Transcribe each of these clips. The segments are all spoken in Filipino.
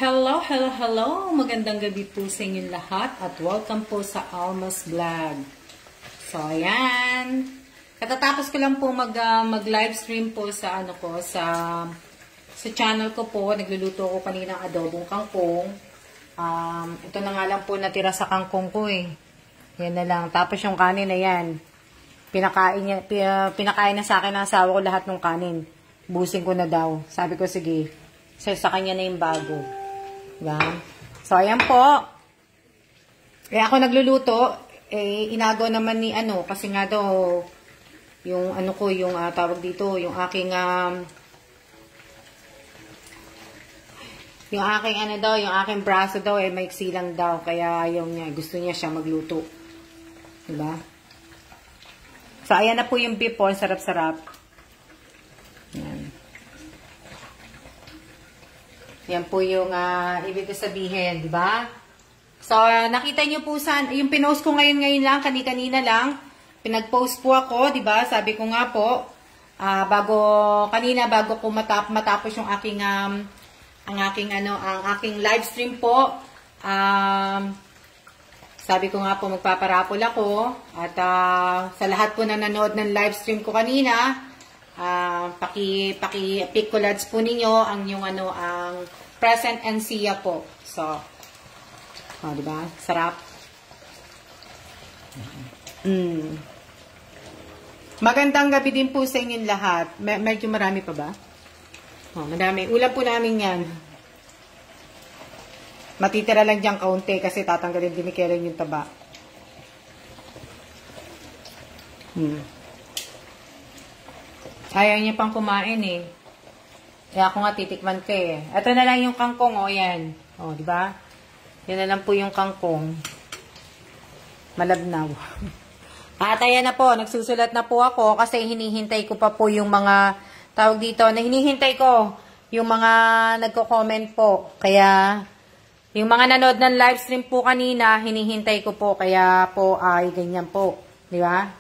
Hello, hello, hello! Magandang gabi po sa inyong lahat at welcome po sa Alma's Vlog. So, ayan. Katatapos ko lang po mag-live stream po sa sa channel ko po. Nagluluto ko kanina ng adobong kangkong. Ito na nga lang po natira sa kangkong ko eh. Yan na lang. Tapos yung kanin na yan. Pinakain na sa akin ng asawa ko lahat ng kanin. Busin ko na daw. Sabi ko, sige. Sa kanya na yung bago. Diba? So, ayan po. Kaya ako nagluluto. Inago naman ni kasi nga daw, yung tawag dito, yung aking braso daw, maiksi lang daw. Kaya gusto niya siya magluto. Diba? So, ayan na po yung beef po. Sarap-sarap. Ayan. Yan po yung ibig ko sabihin, di ba? So, nakita niyo po yung pinost ko ngayon lang, kanina lang. Pinag-post po ako, di ba? Sabi ko nga po, bago ko matapos yung aking live stream po, sabi ko nga po magpaparapol ako at sa lahat po na nanood ng live stream ko kanina, paki-picolads po ninyo ang present and siya po. So, diba? Sarap. Magandang gabi din po sa inyong lahat. Medyo marami pa ba? Madami. Ulam po namin yan. Matitira lang dyan kaunti kasi tatanggalin din ni Karen yung taba. Ayaw niya pang kumain eh. Kaya ako nga titikman ko eh. Ito na lang yung kangkong, yan. Di ba? Yan na lang po yung kangkong. Malabnaw. At ayan na po, nagsusulat na po ako kasi hinihintay ko pa po yung mga tawag dito, na hinihintay ko yung mga nagko-comment po. Kaya yung mga nanood ng live stream po kanina, hinihintay ko po. Kaya po ay ganyan po. Di ba?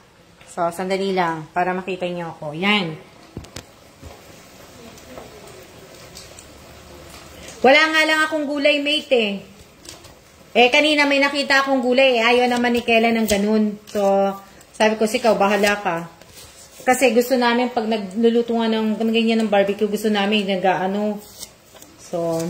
So, sandali lang para makita niyo ako. Yan. Wala nga lang akong gulay, mate kanina may nakita akong gulay ayaw naman ni Kela ng ganun. So, sabi ko, ikaw, bahala ka. Kasi gusto namin, pag nagluluto nga ng ganyan ng barbecue, gusto namin So,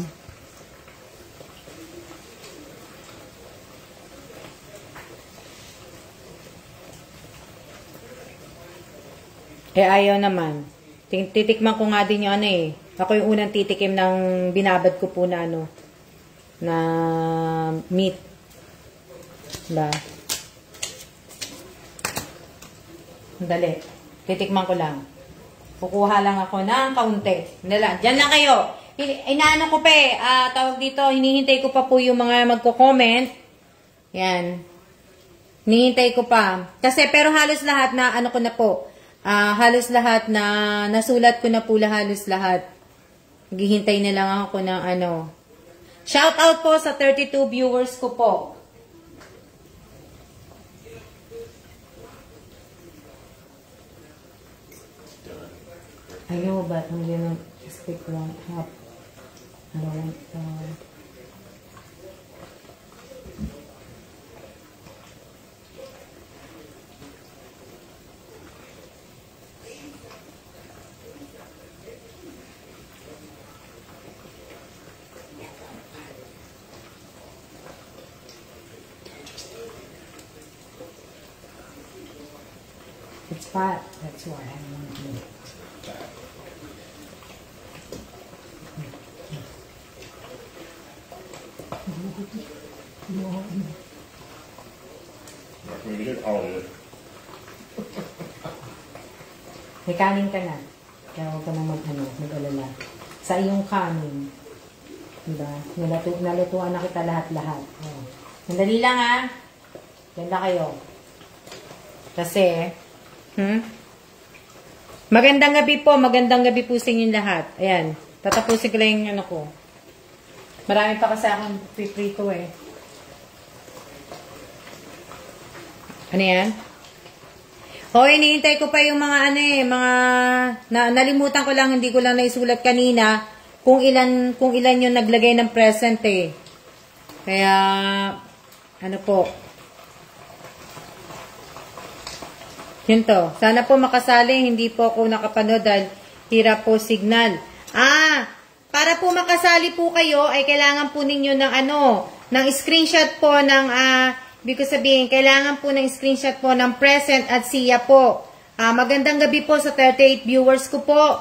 ayaw naman. Titikman ko nga din yung Ako yung unang titikim ng binabad ko po na na meat. Diba? Dali. Titikman ko lang. Kukuha lang ako ng kaunti. Diyan lang kayo. Inaano ko pa tawag dito, hinihintay ko pa po yung mga magko-comment. Yan. Hinihintay ko pa. Pero halos lahat na ko na po. Halos lahat na nasulat ko na po halos lahat. Naghihintay na lang ako ng Shout out po sa 32 viewers ko po. Ayaw ba? Ang ganun. Stick lang. Half. It's fat. That's why I don't want to do it. May kanin ka na. Kaya huwag ka na mag-alala. Sa iyong kanin. Diba? Nalutuan na kita lahat-lahat. Sandali lang Ganda kayo. Kasi, magandang gabi po sa inyong lahat. Ayan, tatapusin ko lang yung ko. Marami pa kasi akong piprito Ano yan? Hinihintay ko pa yung mga nalimutan ko lang, hindi ko lang naisulat kanina. kung ilan yung naglagay ng present eh. Kaya, ano po. Yun to. Sana po makasali. Hindi po ako nakapanood dahil hirap po signal. Para po makasali po kayo, ay kailangan po ninyo ng ng screenshot po ng, ibig ko sabihin, kailangan po ng screenshot po ng present at siya po. Magandang gabi po sa 38 viewers ko po.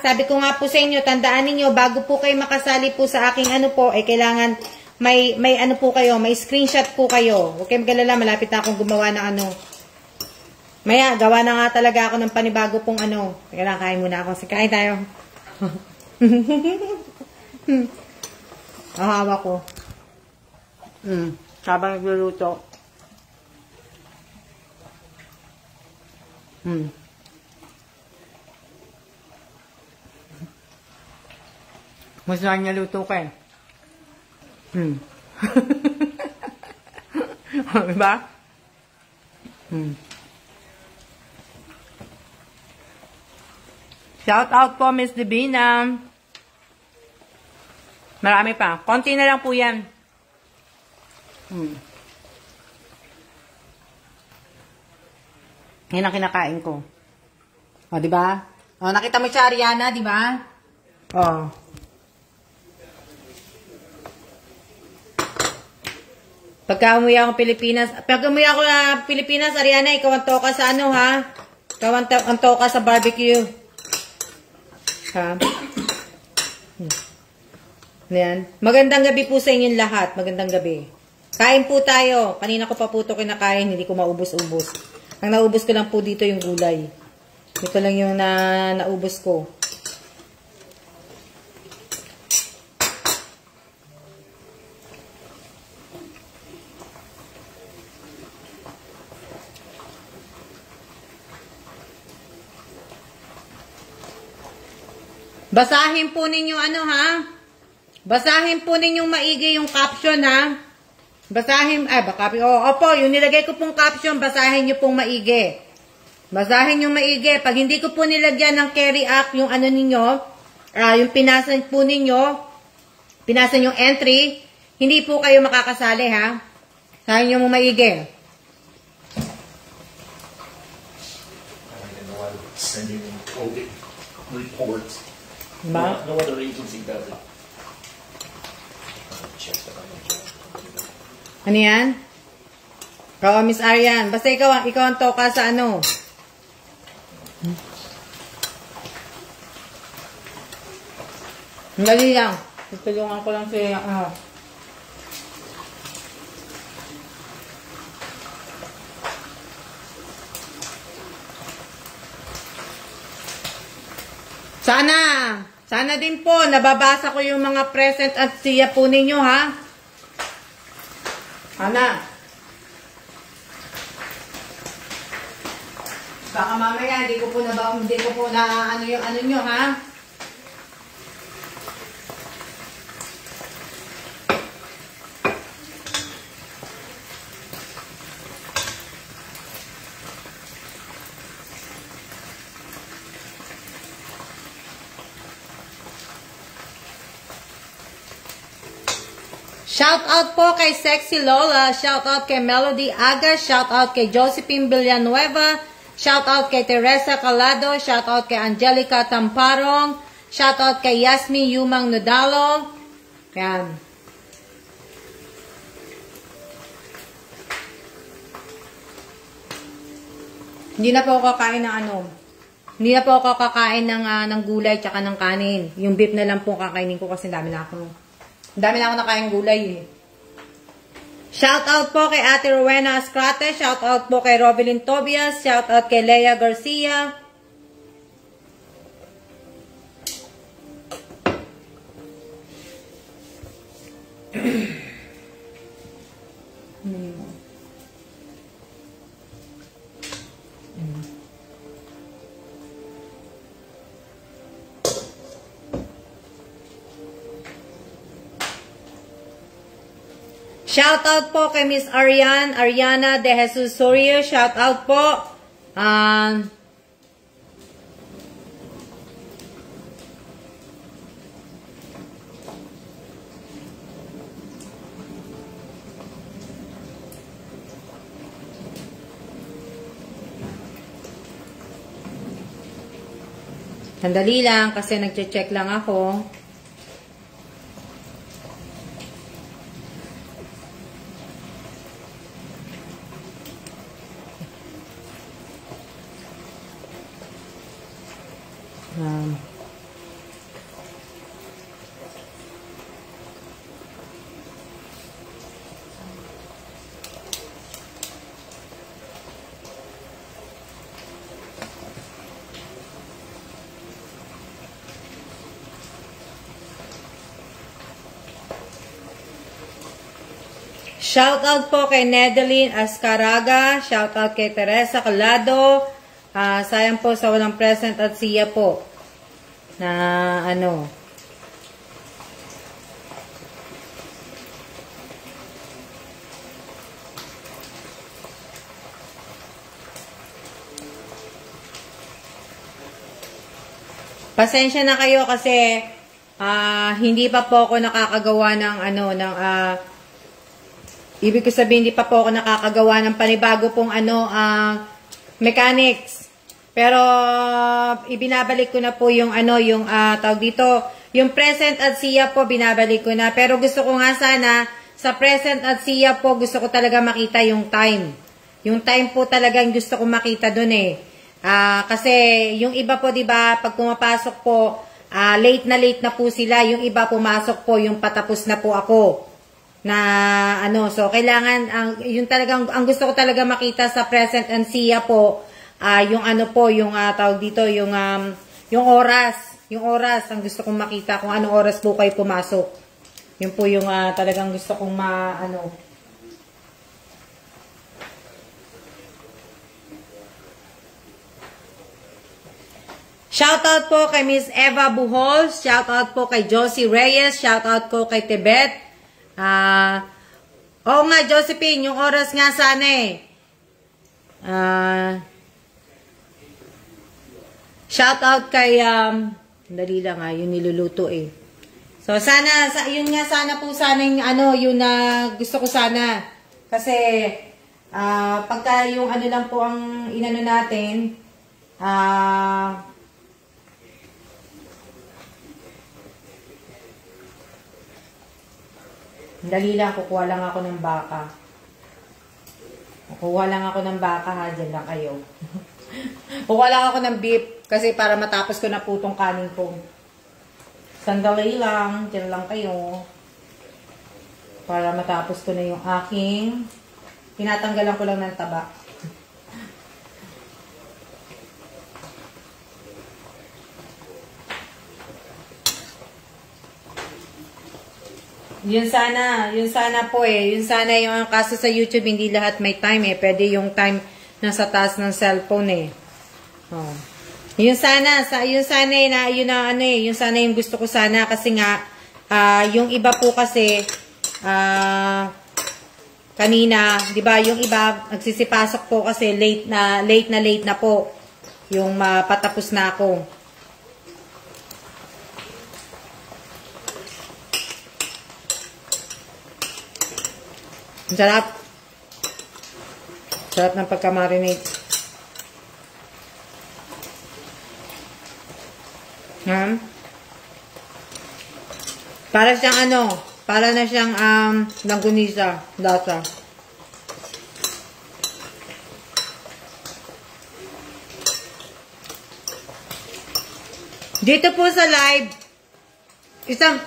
Sabi ko nga po sa inyo, tandaan ninyo, bago po kayo makasali po sa aking ay kailangan may po kayo, may screenshot po kayo. Huwag kayong magalala, malapit na akong gumawa ng Maya, gawa na nga talaga ako ng panibago pong Teka lang, kain muna ako. Kain tayo. Hawa ko. Habang nagluluto. Masarap niya luto ka eh. Diba? Shout out po, Miss Divina. Marami pa. Konti na lang po yan. Yan ang kinakain ko. O, diba? O, nakita mo siya, Ariana, diba? O. Pagka umuwi ako Pilipinas, Ariana, ikaw ang toka sa ha? Ikaw ang toka sa barbecue. Ha? Ayan. Magandang gabi po sa inyong lahat. Magandang gabi. Kain po tayo. Kanina ko pa po ito kinakain. Hindi ko maubos-ubos. Ang naubos ko lang po dito yung gulay. Ito lang yung naubos ko. Basahin po ninyo ha? Basahin po ninyong maigi yung caption ha? Basahin, opo, yung nilagay ko pong caption, basahin nyo pong maigi. Basahin nyo maigi. Pag hindi ko po nilagyan ng carry act yung ninyo, yung pinasan po ninyo, pinasan yung entry, hindi po kayo makakasali ha? Basahin nyo mong maigi. Sending audit reports. Ba? No other agency does it. Ano yan? Oo, Miss Arian. Basta ikaw ang toka sa Dali lang. Tutulungan ko lang siya. Sana din po, nababasa ko yung mga present at siya po ninyo, ha? Sana. Baka mamaya, hindi ko po na yung nyo, ha? Shout out po kay Sexy Lola, shout out kay Melody Aga, shout out kay Josephine Villanueva, shout out kay Teresa Calado, shout out kay Angelica Tamparong, shout out kay Yasmin Yumang Nodalo. Yan. Hindi na po ako kakain ng Hindi na po ako kakain ng gulay tsaka ng kanin. Yung beef na lang po kakainin ko kasi dami na ako nakain gulay eh. Shout out po kay Ate Rowena Ascrate. Shout out po kay Robilyn Tobias. Shout out kay Leia Garcia. Shout out po kay Miss Ariana De Jesus Sorio. Shout out po. Sandali lang kasi nagche-check lang ako. Shout out po kay Nedeline Ascaraga. Shout out kay Teresa Calado. Sayang po sa walang present at siya po. Na ano. Pasensya na kayo kasi hindi pa po ako nakakagawa ng ano ng ibig ko sabihin, hindi pa po ako nakakagawa ng panibago pong mechanics. Pero, ibinabalik ko na po yung yung tawag dito, yung present at siya po, binabalik ko na. Pero gusto ko nga sana, sa present at siya po, gusto ko talaga makita yung time. Yung time po talagang gusto ko makita dun eh. Kasi, yung iba po, diba, pag pumapasok po, late na po sila. Yung iba pumasok po, yung patapos na po ako. Na so kailangan yung talagang ang gusto ko talaga makita sa present and siya po yung yung tawag dito yung oras ang gusto kong makita kung anong oras po kayo pumasok. Yun po yung talagang gusto kong Shoutout po kay Miss Eva Buhol, shoutout po kay Josie Reyes, shoutout po kay Tibet. Oo nga, Josephine, yung oras nga sana eh. Shout out kay, dali lang yung niluluto eh. So, sana, yun nga sana po sana yung yun na gusto ko sana. Kasi, pagka yung lang po ang inano natin, dali lang, kukuha lang ako ng baka. Kukuha lang ako ng baka ha, dyan lang kayo. Kukuha lang ako ng beef, kasi para matapos ko na po itong kanin ko. Sandali lang, dyan lang kayo. Para matapos ko na yung aking, tinatanggalan ko lang ng taba. Yun sana po eh. Yun sana yung kaso sa YouTube, hindi lahat may time eh. Pwede yung time nasa taas ng cellphone eh. Oh. Yun sana yung gusto ko sana kasi nga, yung iba po kasi, kanina, di ba, yung iba, nagsisipasok po kasi late na po. Yung patapos na ako. Sarap. Sarap ng pagka-marinate. Para siyang para na siyang langgunisa, lasa. Dito po sa live, isang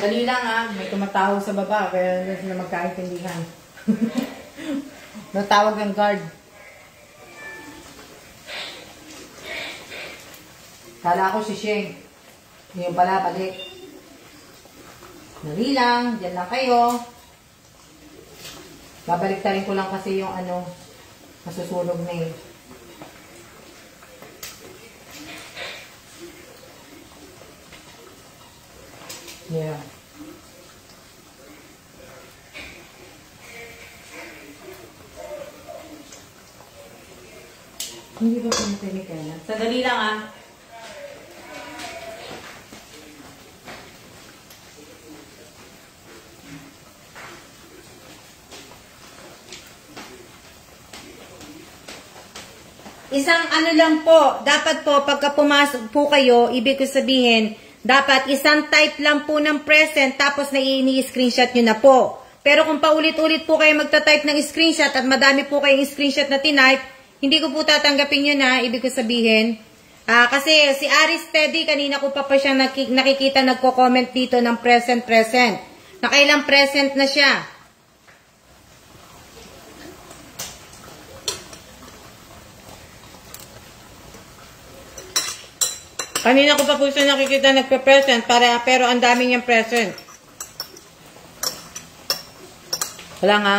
dali lang may tumatawag sa baba, kaya hindi sila magkaintindihan. Natawag ang guard. Kala ko si Sheng. Ngayon pala, balik. Dali lang, dyan lang kayo. Babalik tarin ko lang kasi yung Masusunog na eh. Yeah. Hindi ba pinatay ka na? Sadali lang ah. Isang ano lang po, dapat po pagka pumasok po kayo, ibig ko sabihin, dapat isang type lang po ng present tapos i-screenshot nyo na po. Pero kung paulit-ulit po kayo magta-type ng screenshot at madami po kayong screenshot na tinype, hindi ko po tatanggapin yun na, ibig ko sabihin. Kasi si Aris Teddy, kanina ko pa siyang nakikita nagko-comment dito ng present. Nakailang present na siya. Kanina ko pa po siya nakikita nagpe-present, pero ang dami niyang present. Wala nga.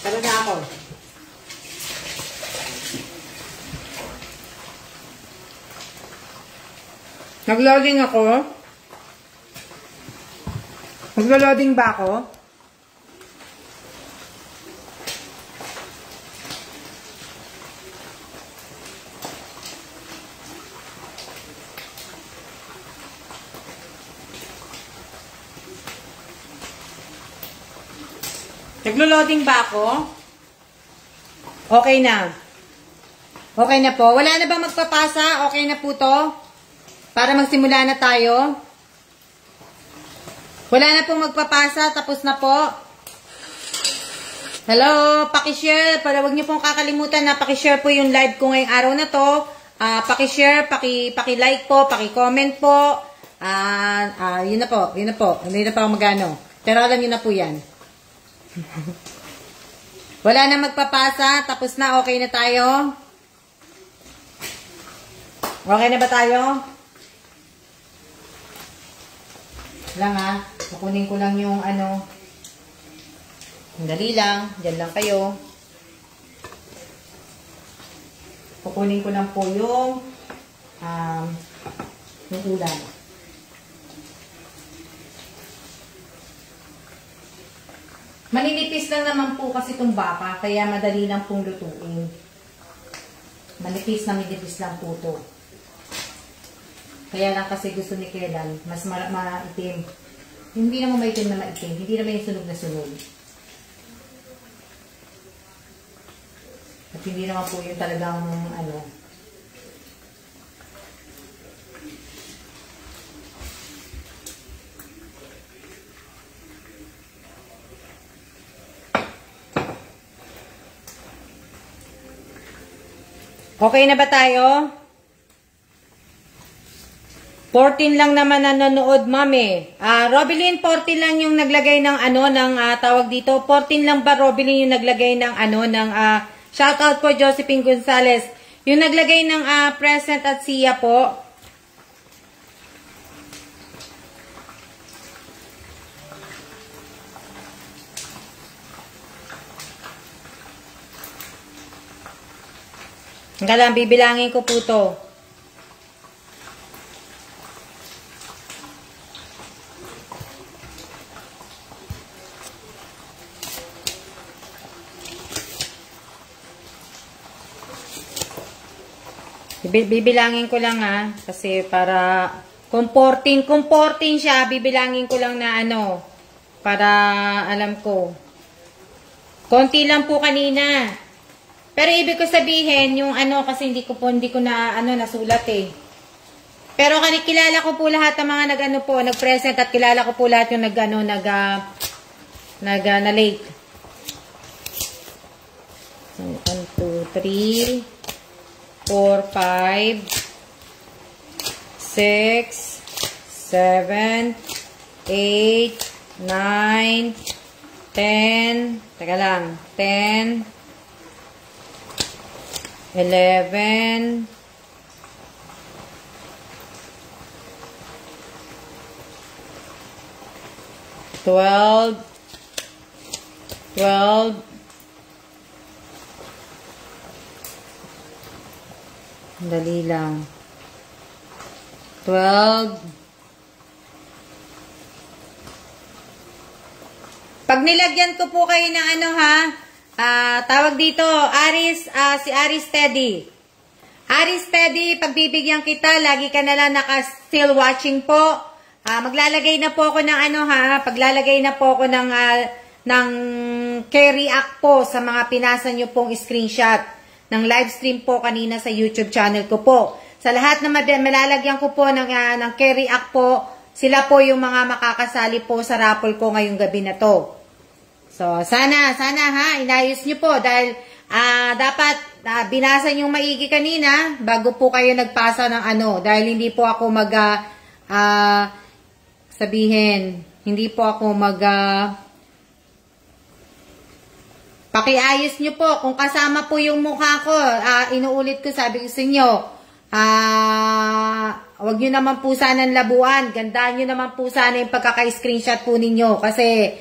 Tara na ako. Nag-loading ako. Maglo-loading ba ako? Naglo-loading ba ako? Okay na. Okay na po. Wala na ba magpapasa? Okay na po to? Para magsimula na tayo. Wala na pong magpapasa. Tapos na po. Hello, pakishare. Para wag niyo pong kakalimutan na pakishare po yung live ko ngayong araw na to. Pakishare, paki-like po, paki-comment po. Yun na po. Yun na po. Hindi na pa ako magano. Pero alam niyo na po yan. Wala na magpapasa. Tapos na. Okay na tayo. Okay na ba tayo? Lang ha. Kukunin ko lang yung ano. Dali lang. Diyan lang kayo. Kukunin ko lang po yung ulam. Maninipis lang naman po kasi itong baka, kaya madali lang pong lutuin. Manipis na minipis lang po ito. Kaya lang kasi gusto ni Kelan, mas maitim. Hindi naman maitim na maitim, hindi naman yung sunog na sunog. At hindi naman po yung talagang ano. Okay na ba tayo? 14 lang naman nanonood, mami. Robilyn, 14 lang yung naglagay ng ano, ng tawag dito. 14 lang ba, Robilyn, yung naglagay ng ano, ng shoutout po, Josephine Gonzalez. Yung naglagay ng present at siya po. Nga lang, bibilangin ko po to. Bibilangin ko lang ha. Kasi para kung 14 siya, bibilangin ko lang na ano. Para alam ko. Konti lang po kanina. Pero ibig ko sabihin, yung ano, kasi hindi ko na, ano, nasulat eh. Pero kilala ko po lahat ng mga nag-ano po, nag-present at kilala ko po lahat yung nag-ano, na-late. 1, 2, 3, 4, 5, 6, 7, 8, 9, 10, teka lang, 10, 11, 12, 12. Dali lang. 12. Pag nilagyan ko po kayo ng ano ha, tawag dito, si Aris Teddy. Aris Teddy, pagbibigyan kita, lagi ka na lang naka-still watching po. Maglalagay na po ako ng ano ha, paglalagay na po ako ng K-React po sa mga pinasa nyo pong screenshot ng live stream po kanina sa YouTube channel ko po. Sa lahat na malalagyan ko po ng K-React po, sila po yung mga makakasali po sa raffle ko ngayong gabi na to. So, sana ha, inayos nyo po dahil dapat binasa nyo maigi kanina bago po kayo nagpasa ng ano. Dahil hindi po ako hindi po ako pakiayos nyo po. Kung kasama po yung mukha ko, inuulit ko, sabi ko sa inyo, wag nyo naman po sana labuan. Gandaan nyo naman po sana yung pagkaka-screenshot po ninyo. Kasi,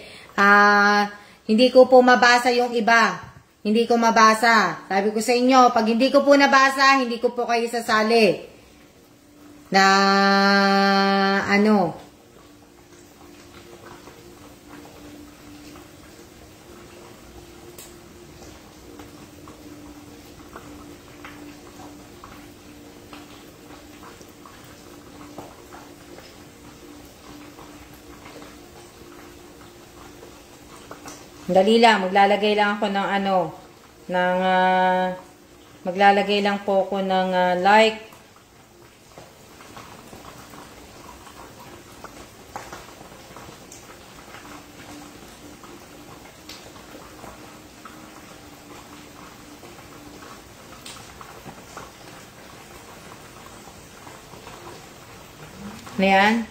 hindi ko po mabasa yung iba. Hindi ko mabasa. Sabi ko sa inyo, pag hindi ko po nabasa, hindi ko po kayo sasali. Na, ano, dali lang, maglalagay lang ako ng ano, maglalagay lang po ako ng like. Ayan.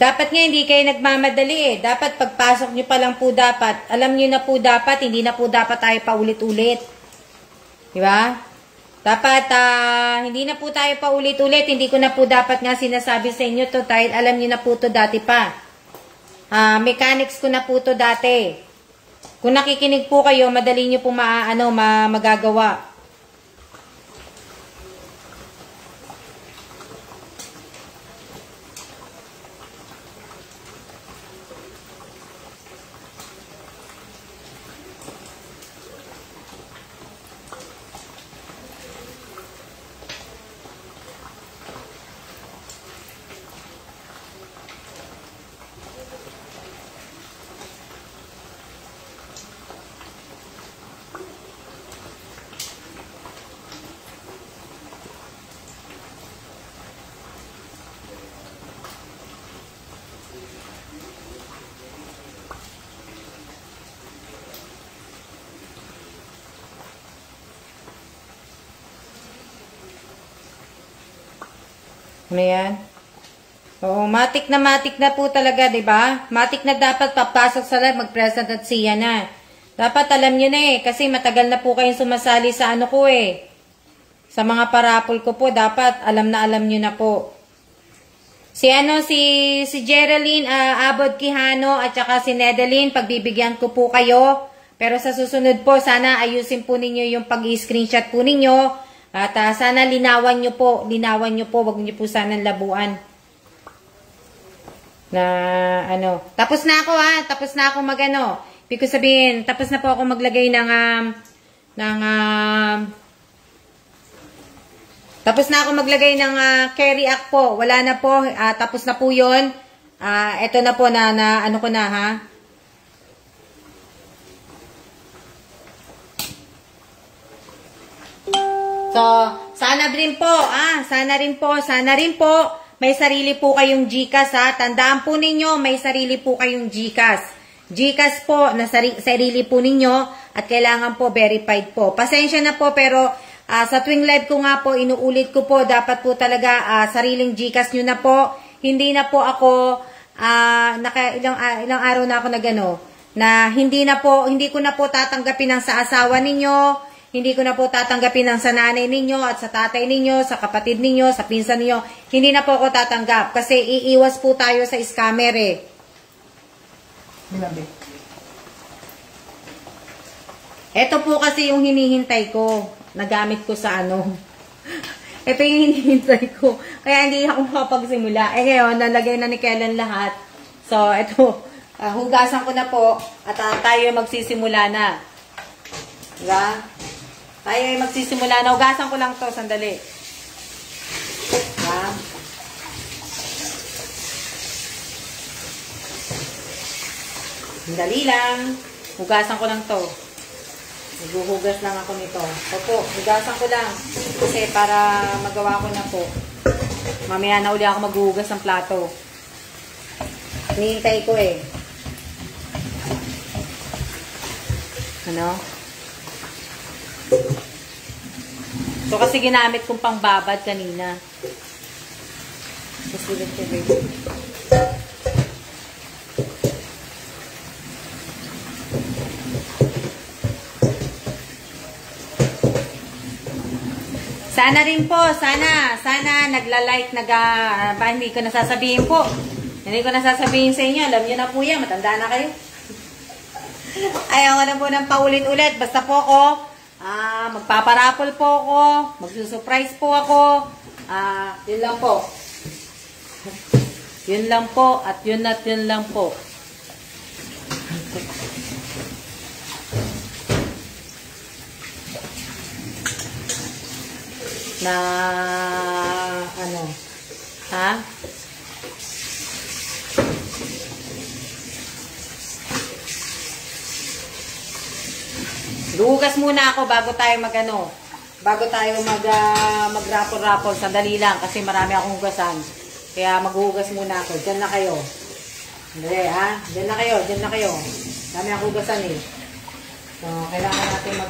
Dapat nga hindi kayo nagmamadali eh. Dapat pagpasok nyo pa lang po dapat. Alam nyo na po dapat, hindi na po dapat tayo paulit-ulit. Diba? Dapat hindi na po tayo paulit-ulit. Hindi ko na po dapat nga sinasabi sa inyo to dahil alam nyo na po to dati pa. Mechanics ko na po to dati. Kung nakikinig po kayo, madali nyo po magagawa. Ano yan? Oo, matik na po talaga, di ba? Matik na dapat papasok sa live, mag-present at siya na. Dapat alam nyo na eh, kasi matagal na po kayong sumasali sa ano ko eh. Sa mga parapol ko po, dapat alam nyo na po. Si Geraldine Abod Quijano at saka si Nedeline, pagbibigyan ko po kayo. Pero sa susunod po, sana ayusin po ninyo yung pag-i-screenshot po ninyo. At sana linawan nyo po, wag nyo po sana labuan. Na ano, tapos na ako magano. Ibig ko sabihin, tapos na po ako maglagay tapos na ako maglagay ng K-React po. Wala na po, tapos na po 'yon. Ito na po na ano ko na ha. So, sana rin po, may sarili po kayong GCash ha. Tandaan po ninyo, may sarili po kayong GCash. GCash po, na sarili po ninyo at kailangan po verified po. Pasensya na po pero Sa tuwing live ko nga po, inuulit ko po, dapat po talaga sariling GCash nyo na po. Hindi na po ako, ilang araw na ako na gano, na hindi ko na po tatanggapin ang sa asawa ninyo, hindi ko na po tatanggapin ang sa nanay ninyo at sa tatay ninyo, sa kapatid ninyo, sa pinsan ninyo. Hindi na po ako tatanggap kasi iiwas po tayo sa scammer eh. Ito po kasi yung hinihintay ko. Nagamit ko sa ano. Ito yung hinihintay ko. Kaya hindi ako makapagsimula. Eh ngayon, nalagay na ni Kellen lahat. So, ito. Hugasan ko na po. At tayo magsisimula na. Diba? Tayo ay magsisimula na. Hugasan ko lang to. Sandali. Diba? Sandali lang. Hugasan ko lang to. Naghuhugas lang ako nito. Opo, hugasan ko lang. Kasi para magawa ko na po. Mamaya na uli ako maghuhugas ng plato. Hinihintay ko eh. Ano? So kasi ginamit kong pangbabad kanina. Kasi ulit ko sana rin po, sana nagla-like, hindi ko nasasabihin po. Hindi ko nasasabihin sa inyo, alam niyo na po yan, matanda na kayo. Ayaw ko na po ng paulit-ulit, basta po ako, magpaparapol po ako, magsusurprise po ako, yun lang po. Yun lang po, at yun lang po. Na ano ha? Lugas muna ako bago tayo magano. Bago tayo mag-rapol-rapol, sandali lang kasi marami akong hugasan. Kaya maghuhugas muna ako. Diyan na kayo. Hindi ha? Diyan na kayo. Dami akong hugasan eh. So, kailangan natin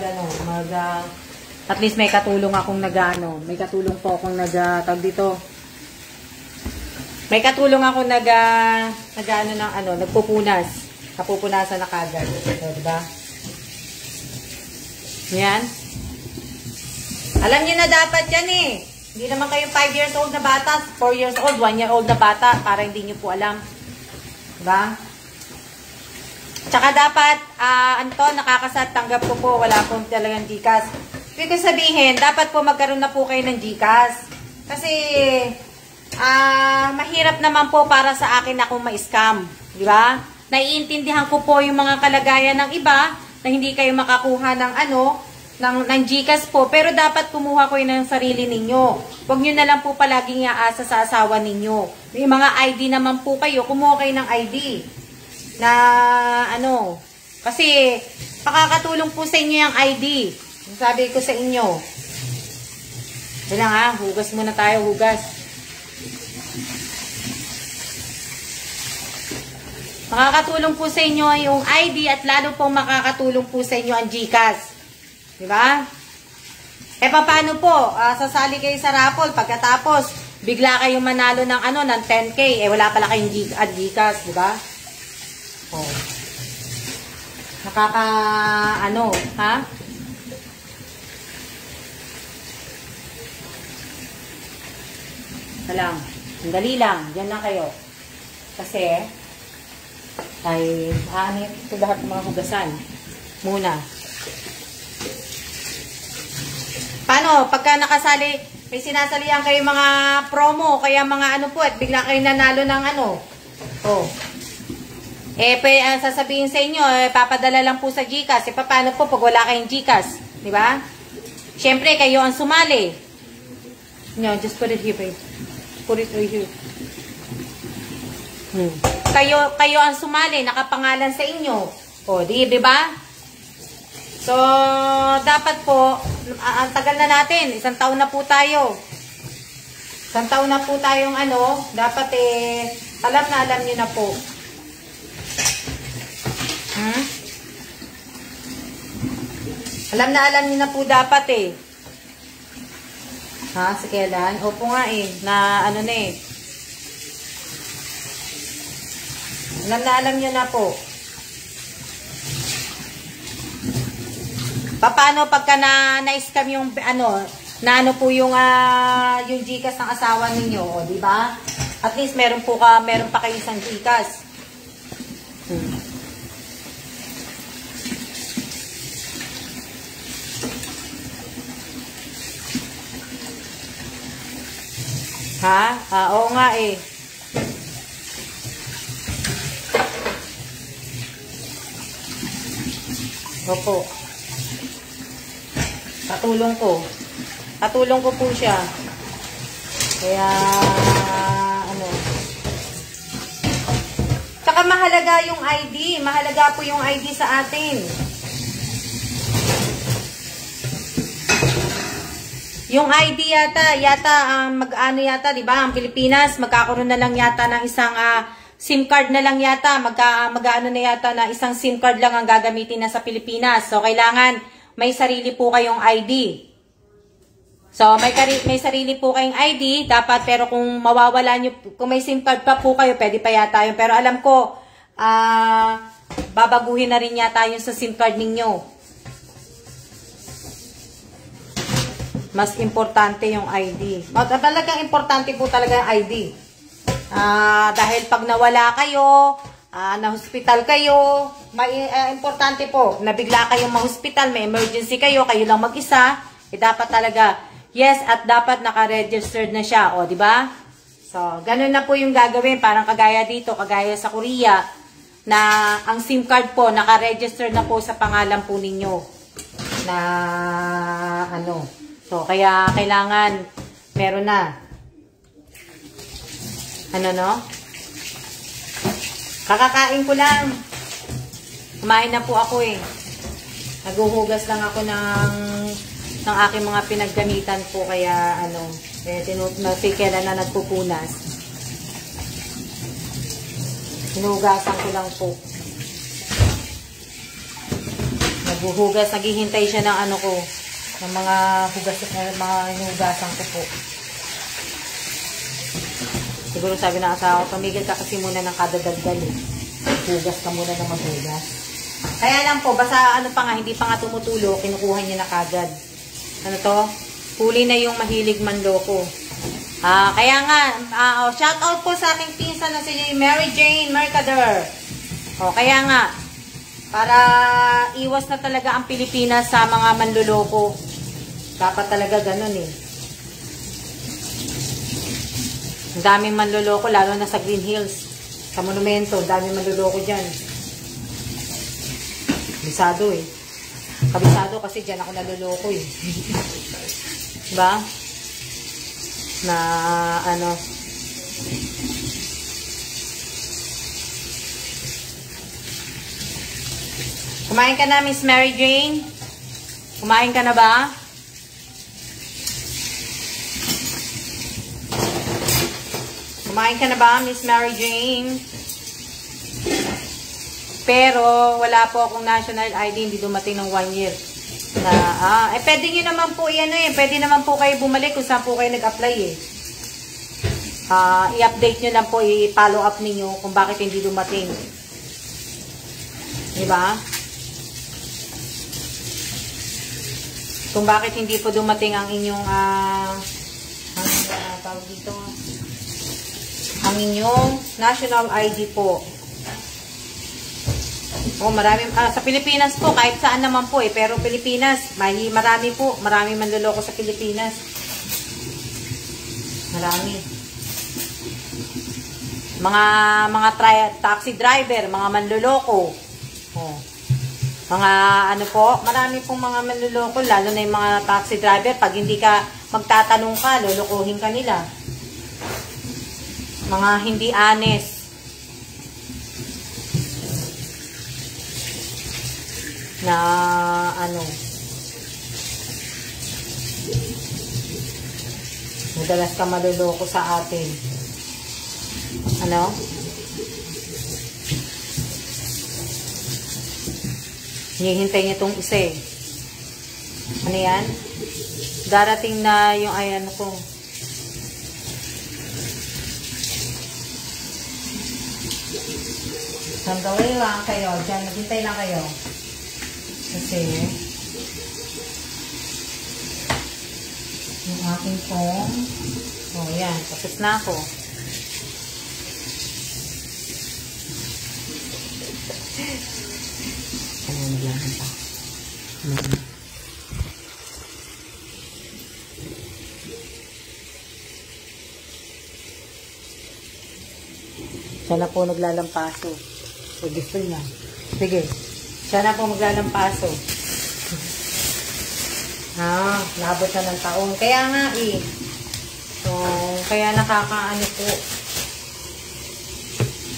at least may katulong akong may katulong po akong tag dito. May katulong ako nagpupunas. Kapupunasan na kagad. So, diba? Yan. Alam niyo na dapat yan eh. Hindi naman kayo 5 years old na bata, 4 years old, 1 year old na bata, para hindi niyo po alam. Diba? Tsaka dapat, nakakasat, tanggap ko po, wala pong talagang GCash. Ibig sabihin, dapat po magkaroon na po kayo ng GCash. Kasi, mahirap naman po para sa akin akong ma-scam. Di ba? Naiintindihan ko po yung mga kalagayan ng iba na hindi kayo makakuha ng GCash po. Pero dapat kumuha ko yun ng sarili ninyo. Huwag nyo na lang po palaging iaasa sa asawa ninyo. May mga ID naman po kayo. Kumuha kayo ng ID. Kasi, makakatulong po sa inyo yung ID. Sabi ko sa inyo. Bilang hugas muna tayo, hugas. Makakatulong po sa inyo yung ID at lalo pong makakatulong po sa inyo ang GCash. Diba? Paano po? Sasali kayo sa raffle, pagkatapos, bigla kayong manalo ng 10K. Wala pala kayong GCash, diba? Oh. Ha? Lang. Sandali lang. Diyan lang kayo. Kasi, ito lahat ng mga hugasan. Muna. Paano? Pagka nakasali, may sinasalihan kayo mga promo, kaya mga at bigla kayo nanalo ng sasabihin sa inyo, papadala lang po sa GCash. Paano po pag wala kayong GCash? Diba? Siyempre, kayo ang sumali. No, just put it here, babe. Put it right here. Kayo ang sumali, nakapangalan sa inyo. Di ba? So, dapat po, ang tagal na natin, 1 taon na po tayo. 1 taon na po tayong dapat alam niyo na po. Alam niyo na po dapat Ha? Si kailan? Opo nga eh. Na ano na eh. Alam nyo na po. Paano pagka na-scam yung ano po yung GCash ng asawa ninyo, o, di ba? At least meron pa kayo isang GCash. Ha? Oo nga eh. Opo. Katulong ko po siya. Kaya, Tsaka mahalaga yung ID. Mahalaga po yung ID sa atin. Yung ID yata, mag-ano yata, di ba? Ang Pilipinas, magkakaroon na lang yata ng isang SIM card na lang yata. Mag-ano na yata na isang SIM card lang ang gagamitin na sa Pilipinas. So, kailangan may sarili po kayong ID. So, may sarili po kayong ID, dapat, pero kung mawawala nyo, kung may SIM card pa po kayo, pwede pa yata yun. Pero alam ko, babaguhin na rin yata yun sa SIM card ninyo. Mas importante yung ID. Talagang importante po talaga yung ID. Dahil pag nawala kayo, na-hospital kayo, importante po, nabigla kayong ma-hospital, may emergency kayo lang mag-isa, dapat talaga, yes, at dapat naka-registered na siya, o, di ba? So, ganun na po yung gagawin, parang kagaya dito, kagaya sa Korea, na ang SIM card po, naka-registered na po sa pangalan po ninyo, na, so, kaya kailangan, meron na. Kakakain ko lang. Kumain na po ako eh. Naguhugas lang ako ng aking mga pinaggamitan po, kaya kailan na nagpupunas. Hinugasan ko lang po. Naguhugas, naghihintay siya ng ng mga hinugasan ko po. Siguro sabi ng asawa ko, tumigil ka kasi muna ng kadadagdal eh. Hugas ka muna ng maghugas. Kaya lang po, basta hindi pa nga tumutulo, kinukuha niya na kagad. Huli na yung mahilig manloko. Kaya nga, shout out po sa aking pinsan na si Mary Jane Mercader. Kaya nga, para iwas na talaga ang Pilipinas sa mga manluloko. Dapat talaga ganun eh. Ang daming manluloko, lalo na sa Green Hills. Sa Monumento, daming manluloko dyan. Kabisado eh. Kabisado kasi dyan ako naluloko eh. Diba? Na Kumain ka na, Miss Mary Jane? Kumain ka na ba? Kumain ka na ba, Miss Mary Jane? Pero, wala po akong national ID, hindi dumating ng 1 year. Pwede nyo naman po, pwede naman po kayo bumalik kung saan po kayo nag-apply eh. I-update nyo lang po, i-follow up ninyo kung bakit hindi dumating. Diba? Kung bakit hindi po dumating ang inyong, tawag dito, ang inyong national ID po. Marami, sa Pilipinas po, kahit saan naman po eh, pero Pilipinas, marami manluloko sa Pilipinas. Marami. Mga taxi driver, mga manluloko. Mga marami pong mga manluloko, lalo na yung mga taxi driver, pag hindi ka magtatanong ka, lulukuhin ka nila. Mga hindi honest. Na madalas ka maluloko sa atin. Hinihintay niya itong isa eh. Ano yan? Darating na yung ayan ko. Sandali lang kayo. Diyan, maghintay lang kayo. Kasi, yung aking pong, oh yan, tapos na ako. Ano, naglahan pa. Siya na po naglalampaso. So, gusto niya. Sige. Siya na po maglalampaso. Labot na ng taon. Kaya nga eh. So, kaya nakakaano po.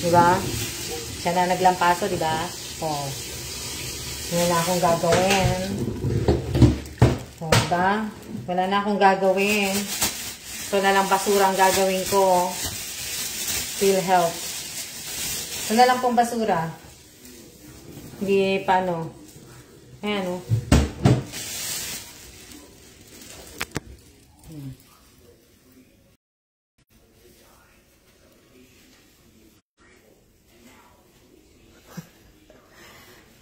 Diba? Siya na naglampaso, diba? O. Wala na akong gagawin. O, diba? Wala na akong gagawin. Ito na lang basura ang gagawin ko. PhilHealth. Ito na lang pong basura. Hindi paano. Ayan o.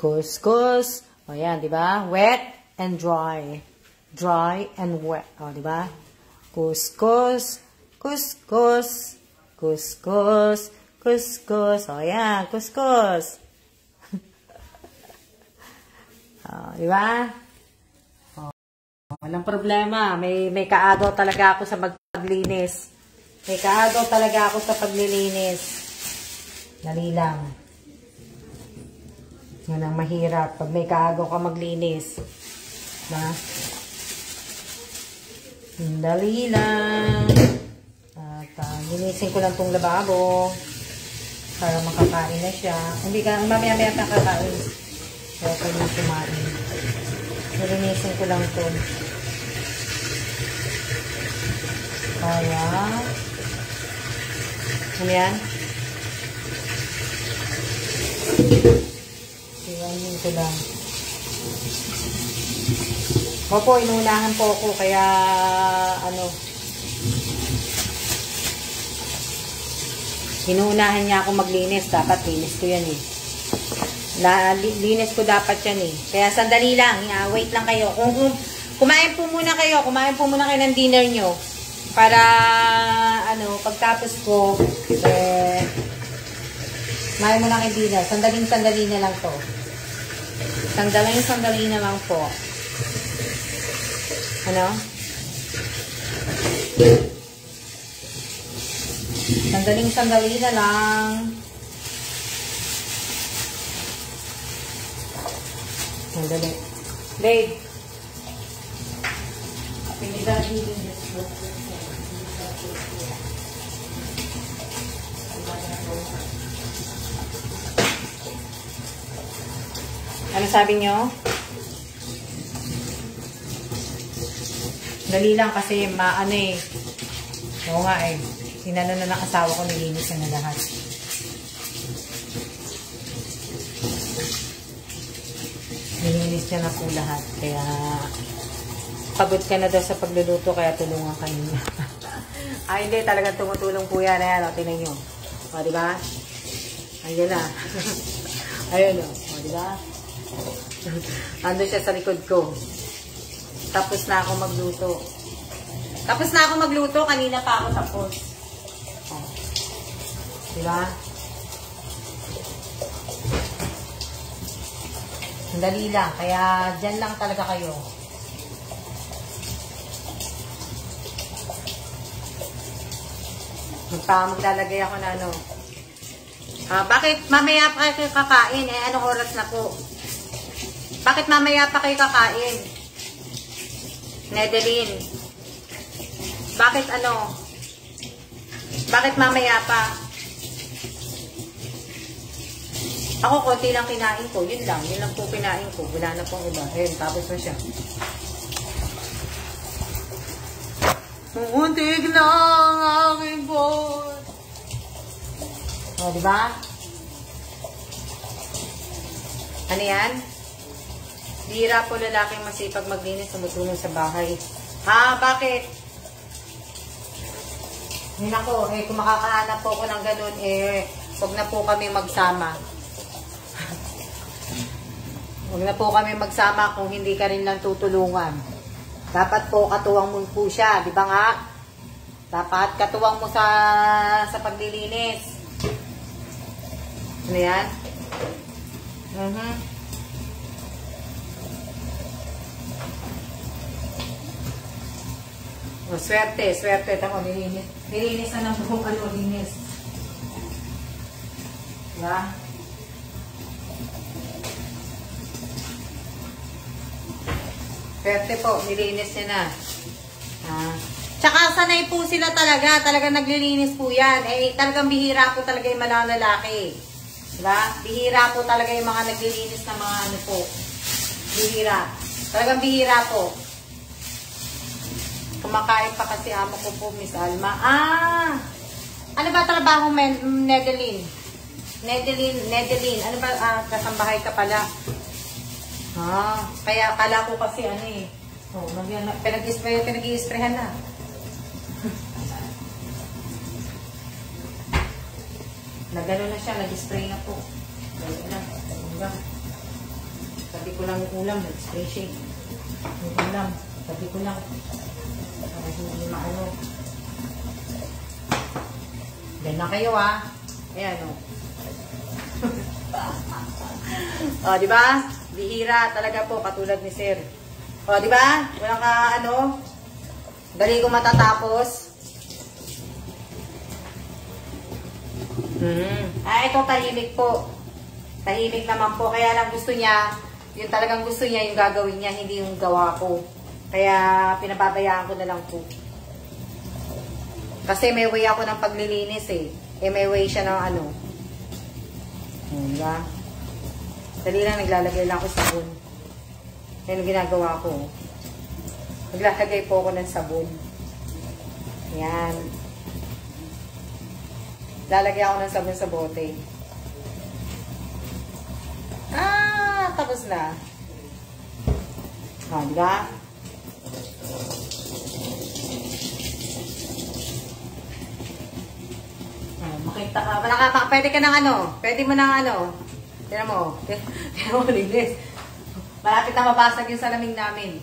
Kuskus. O yan, di ba? Wet and dry. Dry and wet. O, di ba? Kuskus. Kuskus. Kuskus. Kuskus. O yan, kuskus. Di ba? Walang problema. May kaagaw talaga ako sa paglinis. May kaagaw talaga ako sa paglilinis. Dali lang. Yan ang mahirap. Pag may kaagaw ka maglinis. Diba? Dali lang. At linisin ko lang tong lababo. Para makakain na siya. Hindi ka, mamaya-maya ka kakain. Kaya pwede yung kumain. Nilinisin ko lang ito. Kaya, ano yan? Iwanin ko lang. Opo, inuunahan po ako. Kaya, inuunahan niya ako maglinis. Dapat linis ko yan eh. Linis ko dapat yan eh. Kaya sandali lang. Wait lang kayo. Kung kumain po muna kayo. Kumain po muna kayo ng dinner nyo. Para, pagtapos ko, kumain muna kayo dinner. Sandali na lang to. Sandali na lang po. Ano? Sandali na lang. Sandali. Babe. Ano sabi nyo? Dali lang kasi maano eh. Oo nga eh. Sinano na ng asawa ko, nilinis na lahat. Nilinis niya na po lahat. Kaya pagod ka na daw sa pagluluto, kaya tulungan ka niya. Ay, hindi. Talagang tumutulong po yan. Ayan, o, tinan nyo. O, diba? Ayan na. Ayan o. O, diba? Ando siya sa likod ko. Tapos na ako magluto. Kanina pa ako tapos. O. Diba? Sandali lang. Kaya dyan lang talaga kayo. Maglalagay ako na ano. Bakit mamaya pa kayo kakain? Anong oras na po? Bakit mamaya pa kayo kakain? Nedeline. Bakit Bakit mamaya pa? Ako, konti lang kinain ko. Yun lang po kinain ko. Wala na pong iba. Ayun, tapos na siya. Muntik na ang aking boy. O, diba? Ano yan? Bihira po lalaking masipag maglinis, tumutulong sa bahay. Ha? Bakit? Hindi ako, kung makakahanap po ako ng ganun, huwag na po kami magsama. Huwag na po kami magsama kung hindi ka rin lang tutulungan. Dapat po katuwang mo po siya, di ba nga? Dapat katuwang mo sa paglilinis. Ano yan? Oh, swerte, swerte. Tama, nilinis. Nilinis na ng buong linis. Diba? Swerte po, nilinis niya na. Tsaka sanay po sila talaga. Talagang naglilinis po yan. Talagang bihira po talaga yung mga lalaki. Diba? Bihira po talaga yung mga naglilinis na mga ano po. Bihira. Talagang bihira po. Kumakain pa kasi amo ko po, Miss Alma. Ano ba trabaho, Nedeline? Nedeline. Ano ba, kasambahay ka pala? Kaya akala ko kasi ano pinag-i-sprayhan na. Nagano na siya, nag-spray na po. Ulam. Sabi ko lang ulam, nag-spray siya. Ulam. Sabi ko lang. Para hindi maano. Diyan na kayo Ayan di ba? Bihira talaga po, katulad ni Sir. Di ba? Walang dali ko matatapos. Ito tahimik po. Tahimik naman po. Kaya lang gusto niya, yung talagang gusto niya, yung gagawin niya, hindi yung gawa ko. Kaya pinapabayaan ko na lang po. Kasi may way ako ng paglilinis may way siya ng Diba? Dali lang, naglalagay lang ako sabon. Yan ang ginagawa ko. Naglalagay po ako ng sabon. Yan. Lalagay ako ng sabon sa bote. Tapos na. Diba? Makita ka. Pwede ka ng pwede mo ng Tignan mo. Tignan mo, linis. Malapit na mabasag yung salamin namin.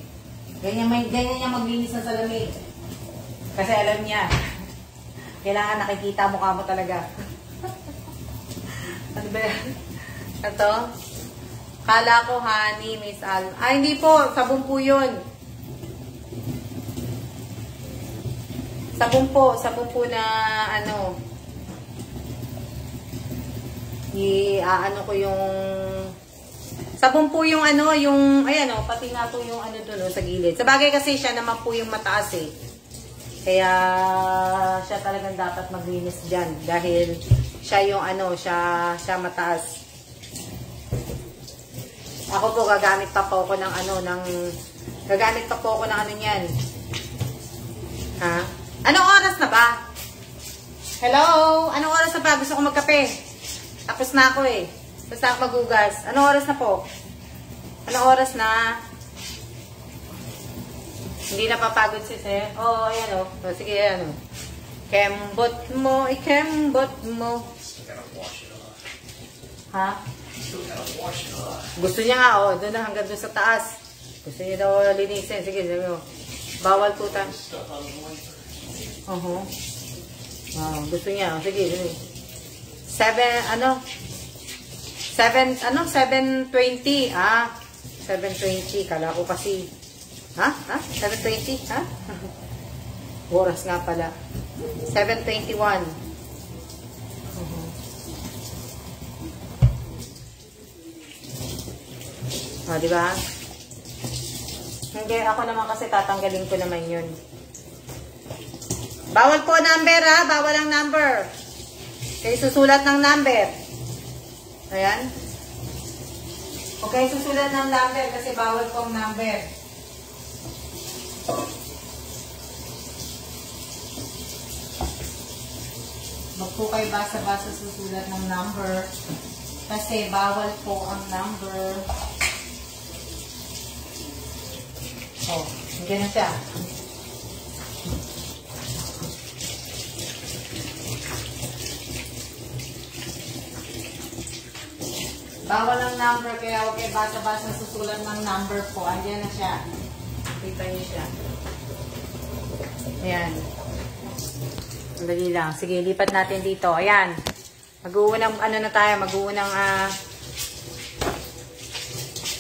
Ganyan niya maglinis ng salamin. Kasi alam niya. Kailangan nakikita mukha mo talaga. Ano ba yan? Ito? Kala ko, honey, Miss Al. Hindi po. Sabon po yun. Sabon po. Sabon po na ko yung sabon po yung pati nga po yung doon sa gilid. Sabagay kasi siya naman po yung mataas Kaya siya talagang dapat maglinis diyan dahil siya yung siya mataas. Ako po gagamit pa po ako ng gagamit pa po ako ng niyan. Anong oras na ba? Hello? Anong oras na ba? Gusto ko magkape. Tapos na ako Basta ako magugas. Anong oras na po? Anong oras na? Hindi napapagod si Sir. Ayan sige, ayan Kembot mo, ikembot mo. Gusto niya nga, doon na hanggang doon sa taas. Gusto niya daw linisin. Sige, sabi mo. Bawal po tayo. Gusto niya. Sige, sige. 7:20. 7:20. Kala ko kasi. 7:20? Oras nga pala. 7:21. Diba? Hindi, ako naman kasi tatanggalin ko naman yun. Bawal po number bawal ang number. Kaya susulat ng number. Ayan. Okay, susulat ng number kasi bawal po ang number. Wag po kayo basa-basa susulat ng number kasi bawal po ang number. Oh, nandiyan na siya. Bawal ang number, kaya huwag kayo basa-basa susulat ng number po. Andiyan na siya. Kita niyo siya. Ayan. Sandali lang. Sige, lipat natin dito. Ayan. Mag-uunang, ano na tayo,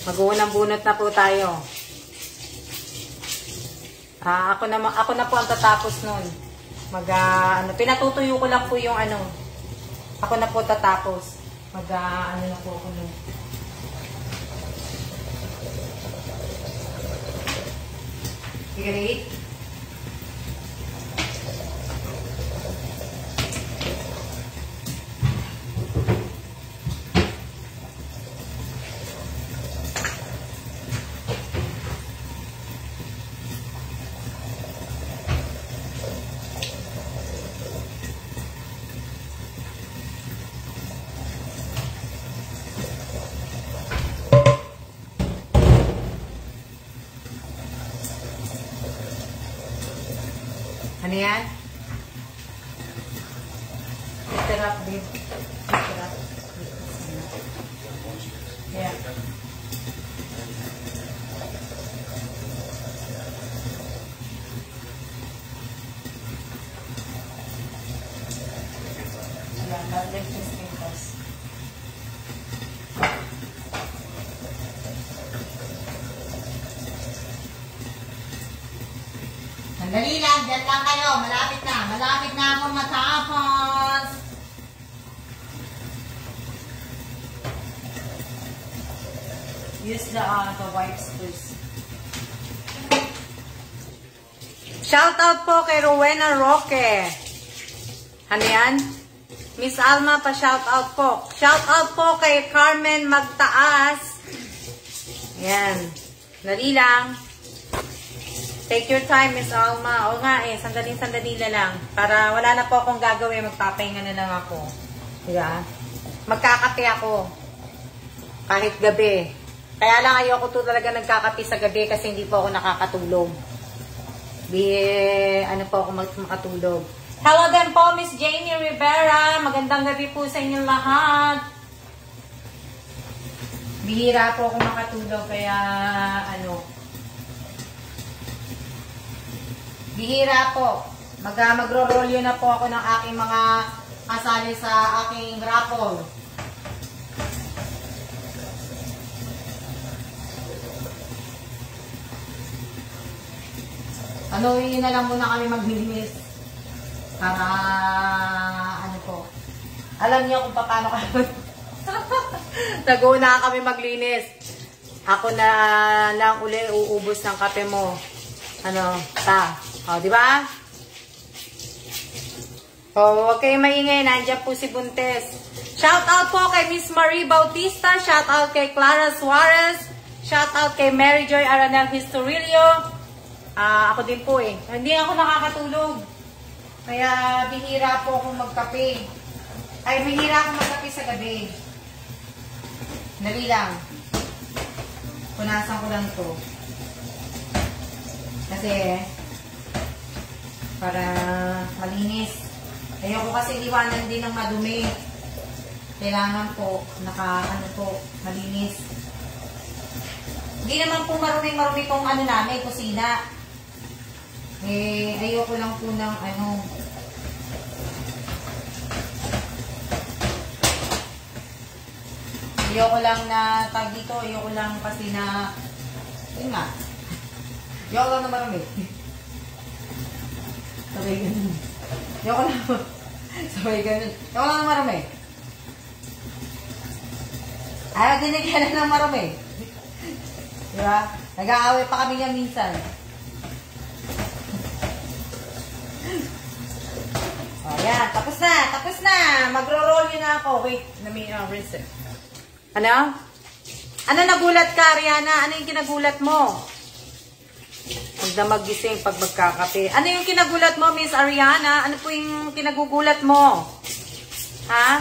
mag-uunang bunot na po tayo. Ako na po ang tatapos nun. Pinatutuyo ko lang po yung ano. Ako na po tatapos. Ano na po ako nun. Great. Ano yan? Sarap din. Sarap. Ayan. Ayan, lovely pistachios. Sandali lang, dyan lang kayo. Malapit na. Malapit na akong matapos. Use the wipes, please. Shout out po kay Rowena Roque. Ano yan? Miss Alma pa shout out po. Shout out po kay Carmen Magtaas. Yan. Dali lang. Take your time, Miss Alma. O nga eh, sandali na lang. Para wala na po akong gagawin, magpapahinga na lang ako. Diba? Magkakape ako. Kahit gabi. Kaya lang ayoko to talaga nagkakape sa gabi kasi hindi po ako nakakatulog. Ano po ako makatulog. Hello din po, Miss Jamie Rivera. Magandang gabi po sa inyong lahat. Bihira po ako makatulog kaya bihira po. Magro-rolyo na po ako ng aking mga kasali sa aking raffle. Yun na lang muna kami maglinis. Para, po. Alam niyo kung paano kami nag-uuna kami maglinis. Ako na lang uli uubos ng kape mo. Di ba? Huwag kayong maingay. Nandiyan po si Buntes. Shout out po kay Miss Marie Bautista. Shout out kay Clara Suarez. Shout out kay Mary Joy Aranel Historilio. Ako din po eh. Hindi ako nakakatulog. Kaya bihira po akong magkape. Bihira akong magkape sa gabi. Dali lang. Punasan ko lang to. Kasi para malinis. Ayoko kasi iwanan din ng madumi. Kailangan po malinis. Hindi naman po marumi-marumi tong namin, kusina. Ayoko lang po ng ayoko lang na tag dito, ayoko lang kasi na yun nga. Ayoko lang na marumi. Sabay ganun. Ayoko lang. Sabay ganun. Ayoko lang na marumi. Ayaw dinigyan ng marumi. Diba? Nag-aaway pa kami niya minsan. Ayan, tapos na. Magro-roll yun na ako. Wait, rinse it. Ano? Ano nagulat ka, Ariana? Ano yung kinagulat mo? Huwag na magising pag magkakape. Ano yung kinagulat mo, Miss Ariana? Ano po yung kinagugulat mo? Ha?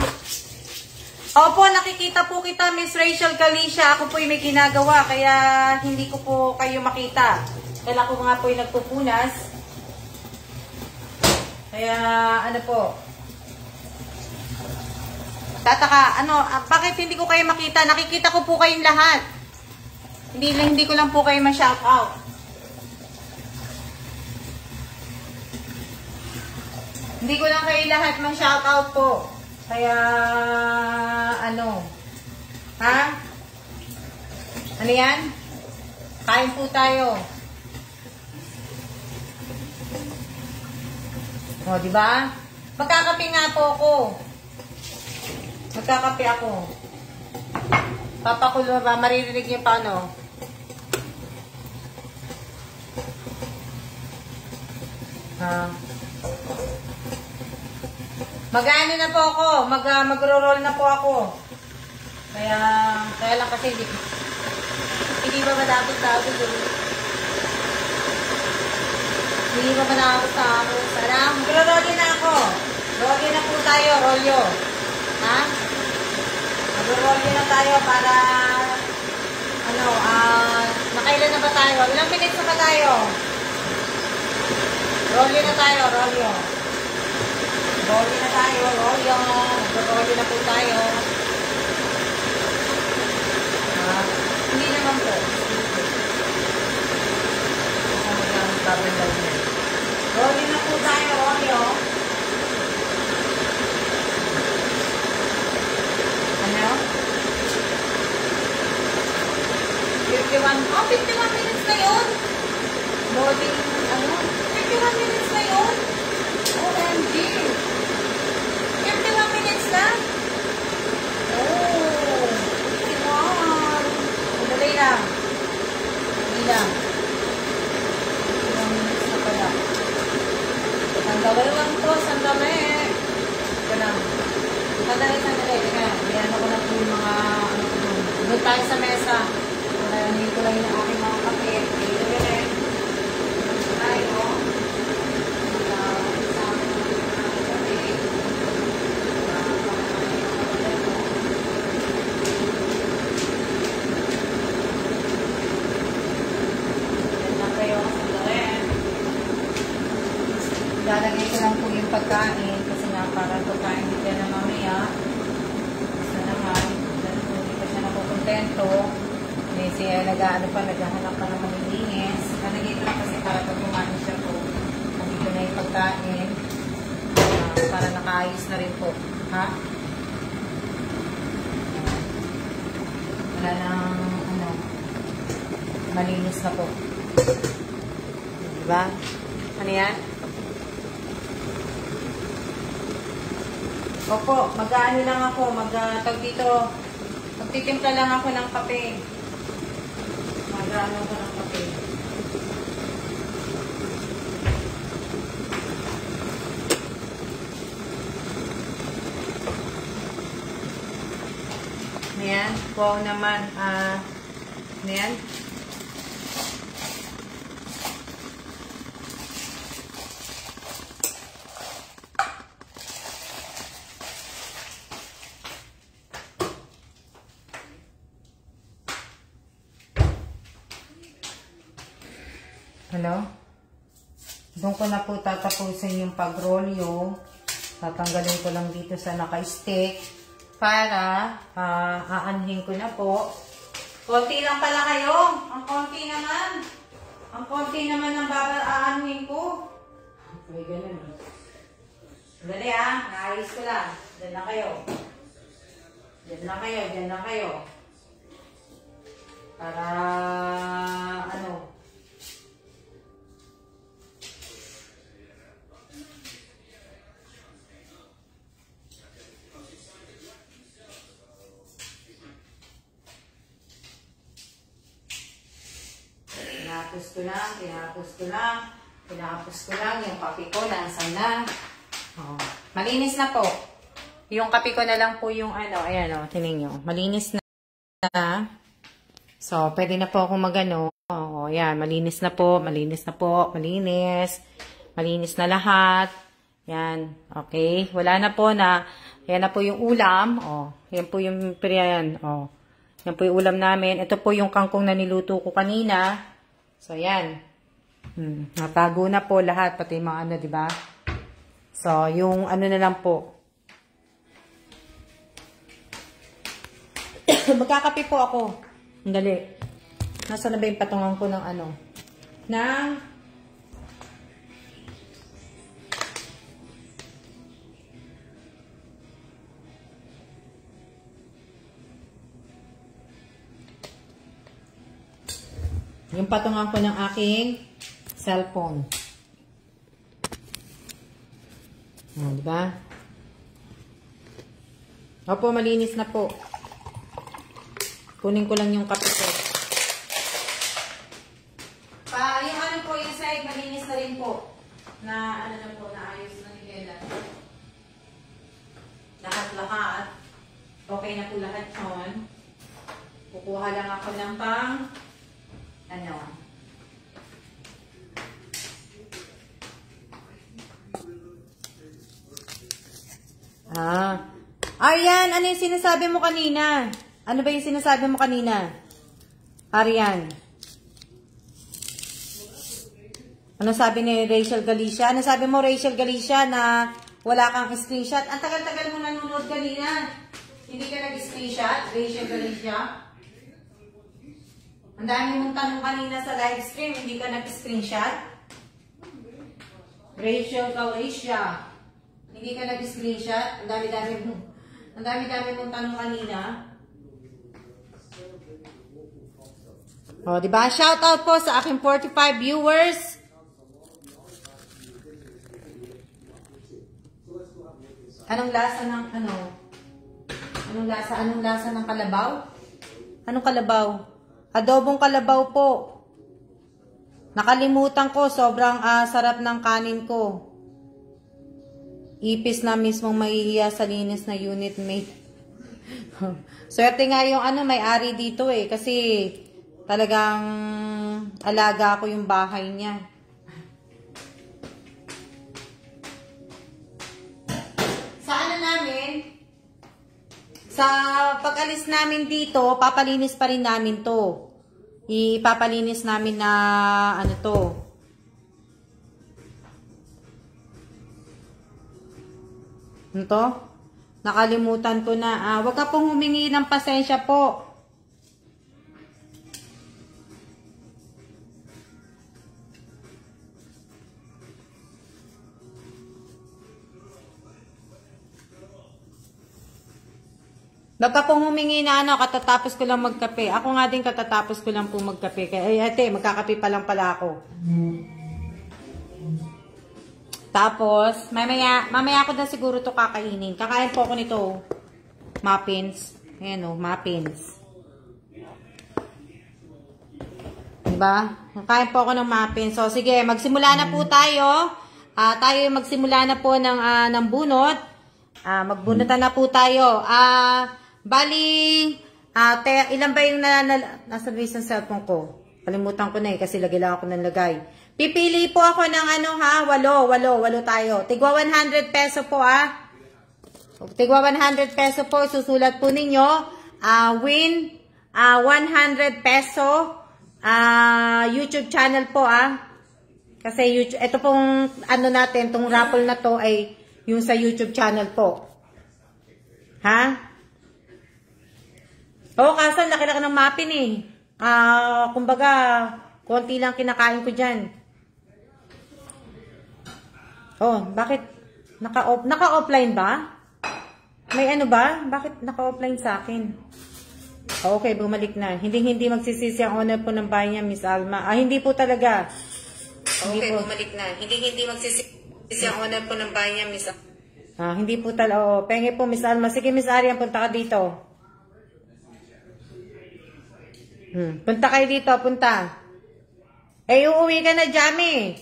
Opo, nakikita po kita, Miss Rachel Galicia. Ako po may ginagawa, kaya hindi ko po kayo makita. Dahil ako nga po nagpupunas. Kaya, ano po. Tataka, bakit hindi ko kayo makita? Nakikita ko po kayong lahat. Hindi ko lang po kayo ma-shout out. Hindi ko lang kayo lahat ma-shout out po. Kaya, ha? Ano yan? Kain po tayo. O, diba? Magkakape nga po ako. Magkakape ako. Papakulo ba? Maririnig niyo pa, ano? Mag-ano na po ako. Magro-roll na po ako. Kaya lang kasi hindi ba madapit-tapit doon? Hindi ba madapit sa ako? Sana, magro-roll na ako. Roll na po tayo, rolyo. Ha? Mag-roll na tayo para nakailan na ba tayo? Ilang minutes na ba tayo? Roll na tayo, rolyo. Roll na tayo, rolyo. Mag-roll na po tayo. Hindi naman po. Roll na po tayo, rolyo. Ano? 51 minutes na yun. Loading, 51 minutes na yun. OMG. 51 minutes na? Oh. 51. Madali lang. Madali lang. 51 minutes na pala. Sandali lang to, sandali. Ito lang. Sandali. Teka, ayan ako na po yung mga, doon tayo sa mesa. Hindi ko lang yung aking mga kape. Dito rin. Tayo. Lalagay ko lang po yung pagkain kasi nga para pagkain dito na mamaya. Isa naman, hindi pa siya nakukontento. May siya naghahanap pa ng malilinis. Lalagay ko lang kasi para pag kumain siya po. Nandito na yung pagkain. Para nakaayos na rin po. Ha? Wala nang malinis na po. Diba? Ano yan? Opo, mag-aano lang ako, tag dito, magtitimpla lang ako ng kape. Mag-aano ako ng kape. Ayan, wow naman, ayan. Hello? Doon ko na po tatapusin yung pag-rolyo. Tatanggalin ko lang dito sa naka-stick para aanhin ko na po. Konti lang pala kayo. Ang konti naman. Ang konti naman ng aanhin ko. May ganun. Dali naayos ko lang. Diyan na kayo. Diyan na kayo. Diyan na kayo. Para Tinapos ko lang yung kape ko, nasan na. Oh. Malinis na po. Yung kape ko na lang po yung ayan tining nyo. Malinis na. So, pwede na po ako yan, malinis na po, malinis. Malinis na lahat. Yan. Okay. Wala na po na. Yan na po yung ulam. Oh, yan po yung yan. Oh. Yan po yung ulam namin. Ito po yung kangkong na niluto ko kanina. So, yan. Natago na po lahat. Pati yung mga ano, diba? So, yung ano na lang po. Magkakape po ako. Ang dali. Nasaan na ba yung patungan ko ng ano? Ng yung patungan ko ng aking cellphone. Diba? Opo, malinis na po. Kunin ko lang yung kape ko. Yung ano po, yung side, malinis na rin po. Na ano na po, naayos na nila. Lahat-lahat. Okay na po lahat yun. Kukuha lang ako ng pang ano. Arian, ano yung sinasabi mo kanina? Ano ba yung sinasabi mo kanina? Arian. Ano sabi ni Rachel Galicia? Ano sabi mo, Rachel Galicia, na wala kang screenshot? Ang tagal-tagal mo nanonood kanina. Hindi ka nag-screenshot, Rachel Galicia? Ang dami mong tanong kanina sa live stream, hindi ka nag-screenshot? Rachel Galicia, hindi ka nag-screenshot? Ang dami-dami mong tanong kanina. O, diba? Shoutout po sa aking 45 viewers. Anong lasa ng ano? Anong lasa ng kalabaw? Anong kalabaw? Adobong kalabaw po. Nakalimutan ko, sobrang sarap ng kanin ko. Ipis na mismong mahihiya sa linis na unit mate. Swerte nga yung ano, may-ari dito eh. Kasi talagang alaga ko yung bahay niya. Sa ano namin, sa pag-alis namin dito, papalinis pa rin namin to. Ipapalinis namin na ano to. Ano to? Nakalimutan ko na. Wag ka pong humingi ng pasensya po. Wag ka pong humingi na ano, katatapos ko lang magkape. Ako nga din katatapos ko lang po magkape. Kaya ate, magkakape pa lang pala ako. Tapos, mamaya ako na siguro to kakainin. Kakain po ako nito. Muffins. Ayan o, muffins. Diba? Kakain po ako ng muffins. So, sige, magsimula na po tayo. Tayo magsimula na po ng bunot. Magbunutan na po tayo. Bali, ilan ba yung nasa base ng cellphone ko? Kalimutan ko na eh, kasi lagi lang ako ng lagay. Pipili po ako ng ano ha, 8 tayo. Tigwa 100 peso po Tigwa 100 peso po, susulat po ninyo. Win 100 peso YouTube channel po Kasi YouTube, ito pong ano natin, tong raffle na to ay yung sa YouTube channel po. Ha? Kaso laki-laki ng muffin eh. Kumbaga, konti lang kinakain ko dyan. Bakit? Naka-offline ba? May ano ba? Bakit naka-offline sa akin? Okay, bumalik na. Hindi magsisisi ang owner po ng bahay niya, Miss Alma. Hindi po talaga. Okay, bumalik na. Hindi magsisisi ang owner po ng bahay niya, Miss Alma. Hindi po talaga. Penge po, Miss Alma. Sige, Miss Arian, punta ka dito. Punta kayo dito, punta. Uuwi ka na, Jami.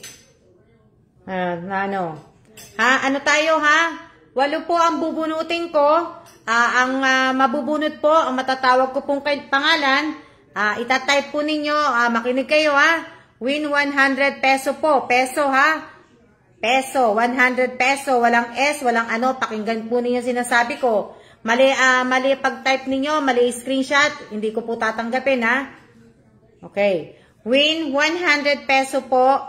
Ano tayo, 8 po ang bubunutin ko. Ang mabubunot po, ang matatawag ko pong pangalan, itatype po ninyo, makinig kayo, Win 100 peso po. Peso, peso. 100 peso. Walang S, walang ano. Pakinggan po ninyo sinasabi ko. Mali pag-type ninyo, mali screenshot. Hindi ko po tatanggapin, ha? Okay. Win 100 peso po.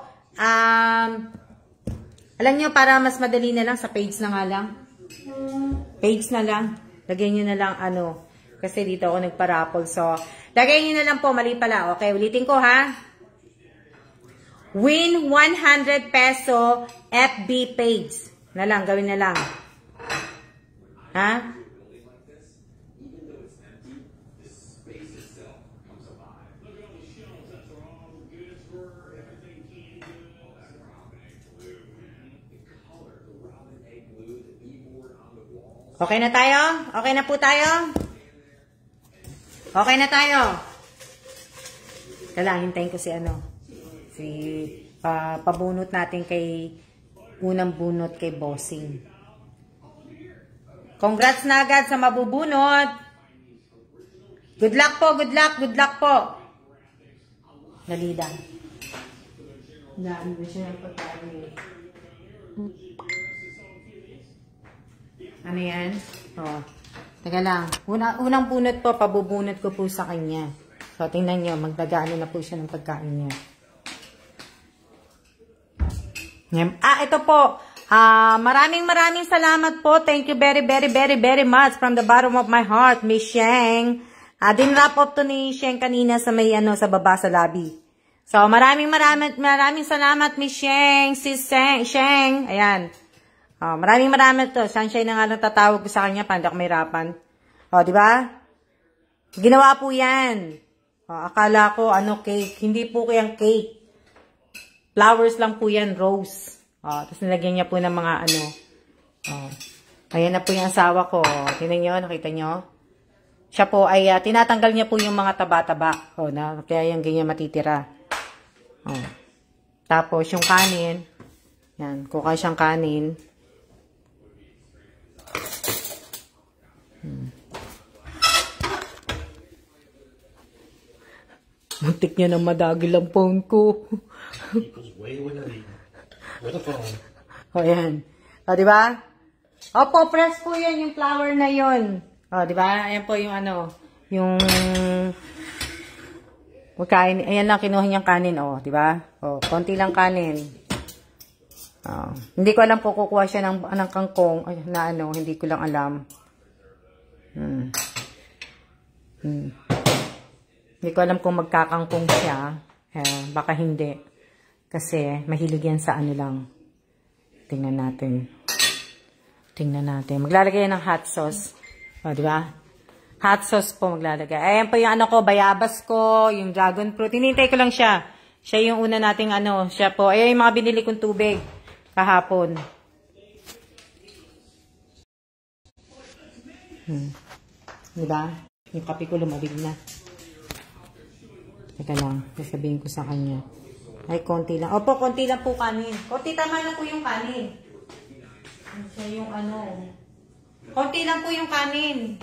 Alam nyo, para mas madali na lang, sa page na nga lang. Page na lang. Lagyan nyo na lang ano. Kasi dito ako nagparapol. So, lagyan nyo na lang po. Mali pala. Okay, ulitin ko, ha? Win 100 peso FB page. Na lang, gawin na lang. Ha? Okay na tayo? Okay na po tayo? Okay na tayo? Kailangan hintayin ko si ano. Pabunot natin kay unang bunot kay Bossing. Congrats na agad sa mabubunot. Good luck po, good luck, good luck po. Dali lang. Daan ba siya ng pagkain? Ano yan? Oh. Teka lang. Unang bunot po, pabubunot ko po sa kanya. So, tingnan nyo, magdagaano na po siya ng pagkain niya. Ito po. Maraming salamat po. Thank you very much from the bottom of my heart, Miss Sheng. Din-wrap up to ni Sheng kanina sa may sa baba sa lobby. So, maraming salamat, Miss Sheng. Sis Sheng. Ayan. Maraming to. Sunshine na nga lang tatawag ko sa kanya. Panda ko may rapan. Di ba? Ginawa po yan. Akala ko, cake. Hindi po kayang cake. Flowers lang po yan, rose. Tapos nilagyan niya po ng mga ayan na po yung asawa ko. Tingnan nyo, nakita nyo? Siya po ay, tinatanggal niya po yung mga taba-taba. Kaya yung ganyan matitira. Tapos yung kanin. Yan, kuha siyang kanin. Muntik niya nang madagil ang phone ko. Way with a phone. Ayan. Diba? Opo, press po yan, yung flower na yun. Diba? Ayan po yung yung kain. Ayan lang, kinuha niyang kanin, diba? Konti lang kanin. Hindi ko alam kung kukuha siya ng kangkong, hindi ko lang alam. Hindi ko alam kung magkakangkong siya. Baka hindi. Kasi mahilig yan sa lang. Tingnan natin. Maglalagay ng hot sauce. Diba? Hot sauce po maglalagay. Ayan po yung bayabas ko, yung dragon fruit. Hinintay ko lang siya. Siya yung una nating siya po. Ayan yung mga binili kong tubig kahapon. Diba? Yung kape ko lumabig na. Teka lang, sasabihin ko sa kanya. Ay, konti lang. Opo, konti lang po kanin. Konti, tama lang po yung kanin. Siya yung konti lang po yung kanin.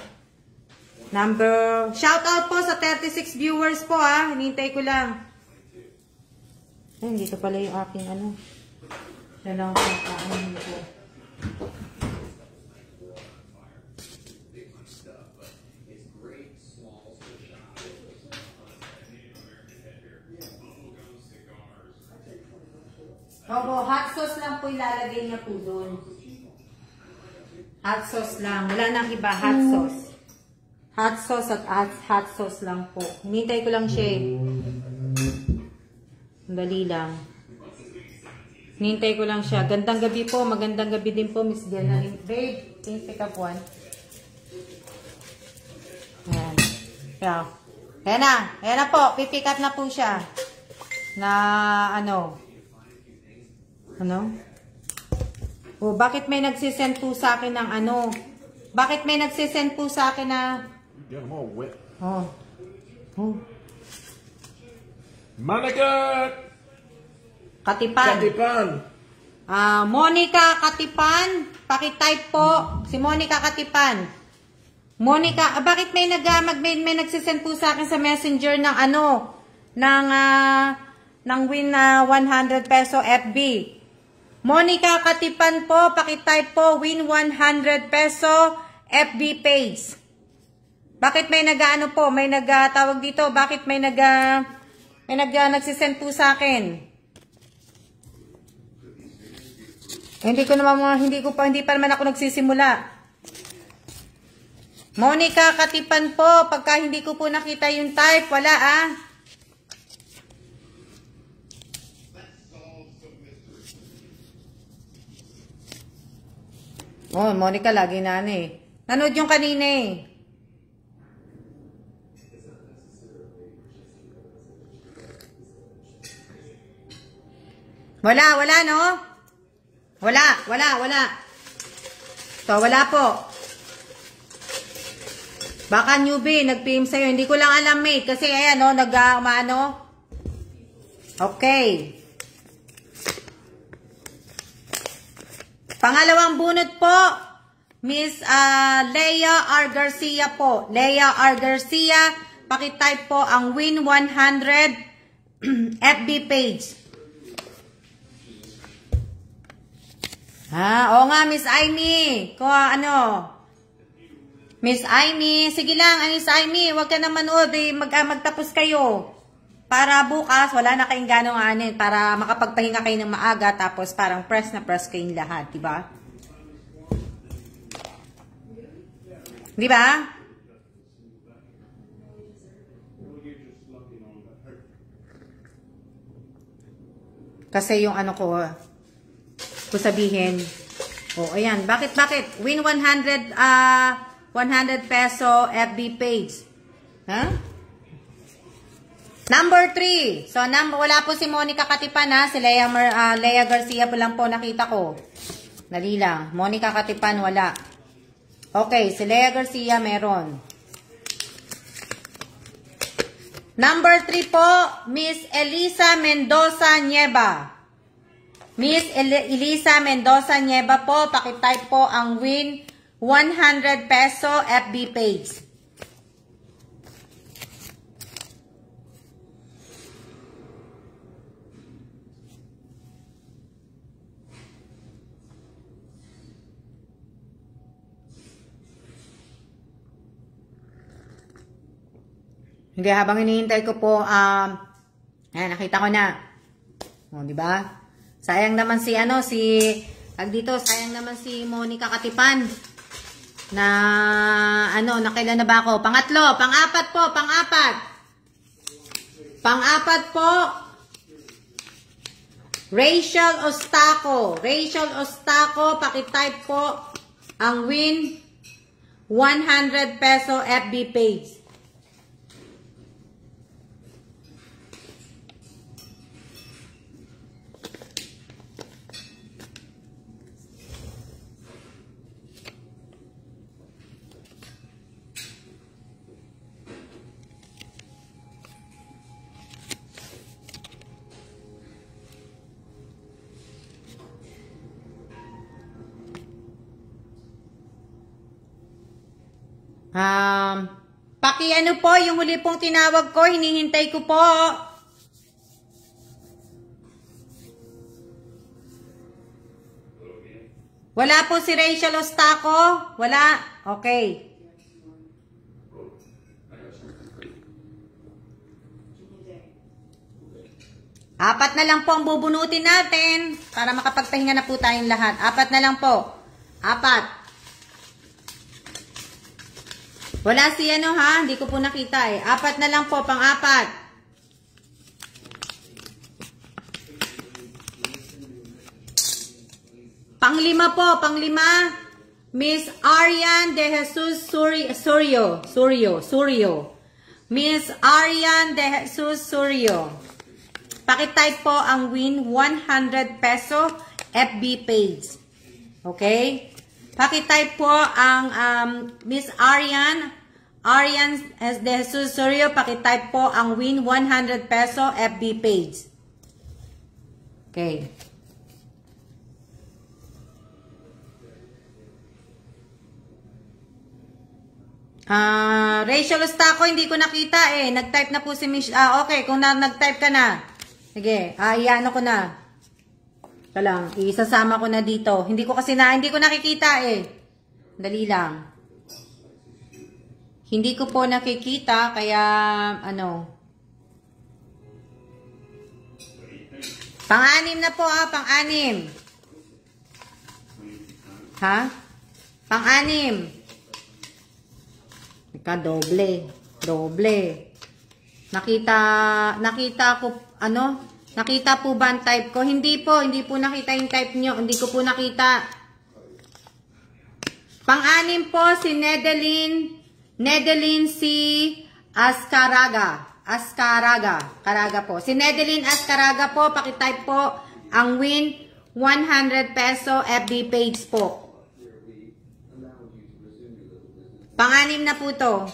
Shout out po sa 36 viewers po hinintay ko lang. Ay, dito pala yung aking Siya lang po kanin po. Opo, hot sauce lang po ilalagay niya po doon. Hot sauce lang. Wala nang iba, hot sauce. Hot sauce at hot sauce lang po. Hinintay ko lang siya. Dali lang. Hinintay ko lang siya. Gandang gabi po. Magandang gabi din po, Miss Diana. Babe, can you pick up one? Ayan. Ayan na. Ayan na po. Pipick up na po siya. Na bakit may nagsisend po sa akin ng Bakit may nagsisend po sa akin na... Get them all wet. Monica! Katipan. Monica Katipan. Pakitype po. Si Monica Katipan. Monica, bakit may nagsisend po sa akin sa messenger ng ng win na 100 peso FB? Monica Katipan po, pakitype po, win 100 peso, FB page. Bakit may nag-ano po, may nag-tawag dito, bakit may nagsisend po sa akin? Hindi pa naman ako nagsisimula. Monica Katipan po, pagka hindi ko po nakita yung type, wala ah. Oh, Monica, lagi na eh. Nanood yung kanina eh. Wala, no? Wala. So, wala po. Baka newbie, nag-PM sa'yo. Hindi ko lang alam, mate. Kasi, ayan, no, nag-umano. Okay. Pangalawang bunot po, Miss Leia R. Garcia po. Leia R. Garcia, pakitype po ang win 100 FB page. Oo nga, Miss Aimee. Miss Aimee, sige lang, Miss Aimee, huwag ka na manood, magtapos kayo. Para bukas, wala na kayong ganong anin, para makapagpahinga kayo ng maaga, tapos parang press na press kayong lahat, diba? Diba? Kasi yung ano ko, kung sabihin, ayan, bakit? Win 100 peso FB page. Number 3. So, wala po si Monica Katipan ha. Si Leia Garcia po lang po nakita ko. Dali lang. Monica Katipan, wala. Okay, si Leia Garcia meron. Number 3 po, Miss Elisa Mendoza Nieva. Miss Elisa Mendoza Nieva po, pakitype po ang win 100 peso FB page. Hindi, habang hinihintay ko po, ayan, nakita ko na. Di ba? Sayang naman sayang naman si Monica Katipan. Na kailan na ba ako? Pang-apat po. Rachel Ostaco, pakitype po ang win 100 peso FB page. Paki-ano po, yung huli pong tinawag ko, hinihintay ko po. Wala po si Rachel Ostaco? Wala? Okay. Apat na lang po ang bubunutin natin para makapagpahinga na po tayong lahat. Apat na lang po. Apat. Wala si hindi ko po nakita eh. Apat na lang po, pang-apat. Pang-lima po, pang-lima. Miss Arian De Jesus Surio. Miss Arian De Jesus Surio. Pakitype po ang win 100 peso FB page. Okay? Pakitype po ang Miss Arian De Jesus Surio, pakitype po ang win 100 peso FB page. Okay. Rachel Ostaco, hindi ko nakita eh. Nag-type na po si Miss. Okay, kung nag-type ka na. Sige, iyan ko na. Ito lang, isasama ko na dito. Hindi ko nakikita eh. Dali lang. Hindi ko po nakikita, kaya, Pang-anim na po pang-anim. Ha? Pang-anim. Doble. Nakita ko, nakita po ba ang type ko? Hindi po nakita yung type nyo. Hindi ko po nakita. Pang-anim po si Nedeline si Ascaraga po. Si Nedeline Ascaraga po, pakitype po ang win 100 peso FB page po. Pang-anim na po to.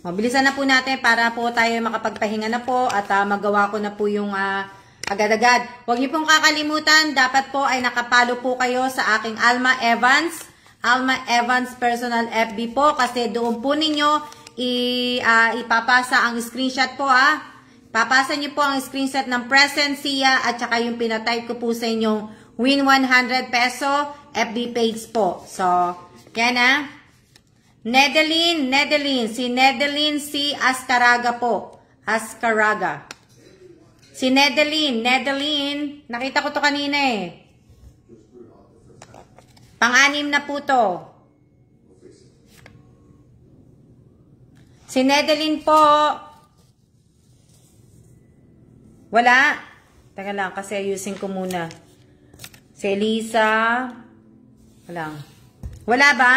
Bilisan na po natin para po tayo makapagpahinga na po at magawa ko na po yung agad-agad. Huwag niyo pong kakalimutan, dapat po ay nakapalo po kayo sa aking Alma Evans personal FB po kasi doon po ninyo ipapasa ang screenshot po Papasa niyo po ang screenshot ng present siya at saka yung pinatype ko po sa inyong win 100 peso FB page po. So, yan Nedeline si Ascaraga po. Si Nedeline, nakita ko to kanina eh. Pang-anim na po to. Si Nedeline po. Wala. Teka lang, kasi ayusin ko muna. Si Elisa. Wala ba?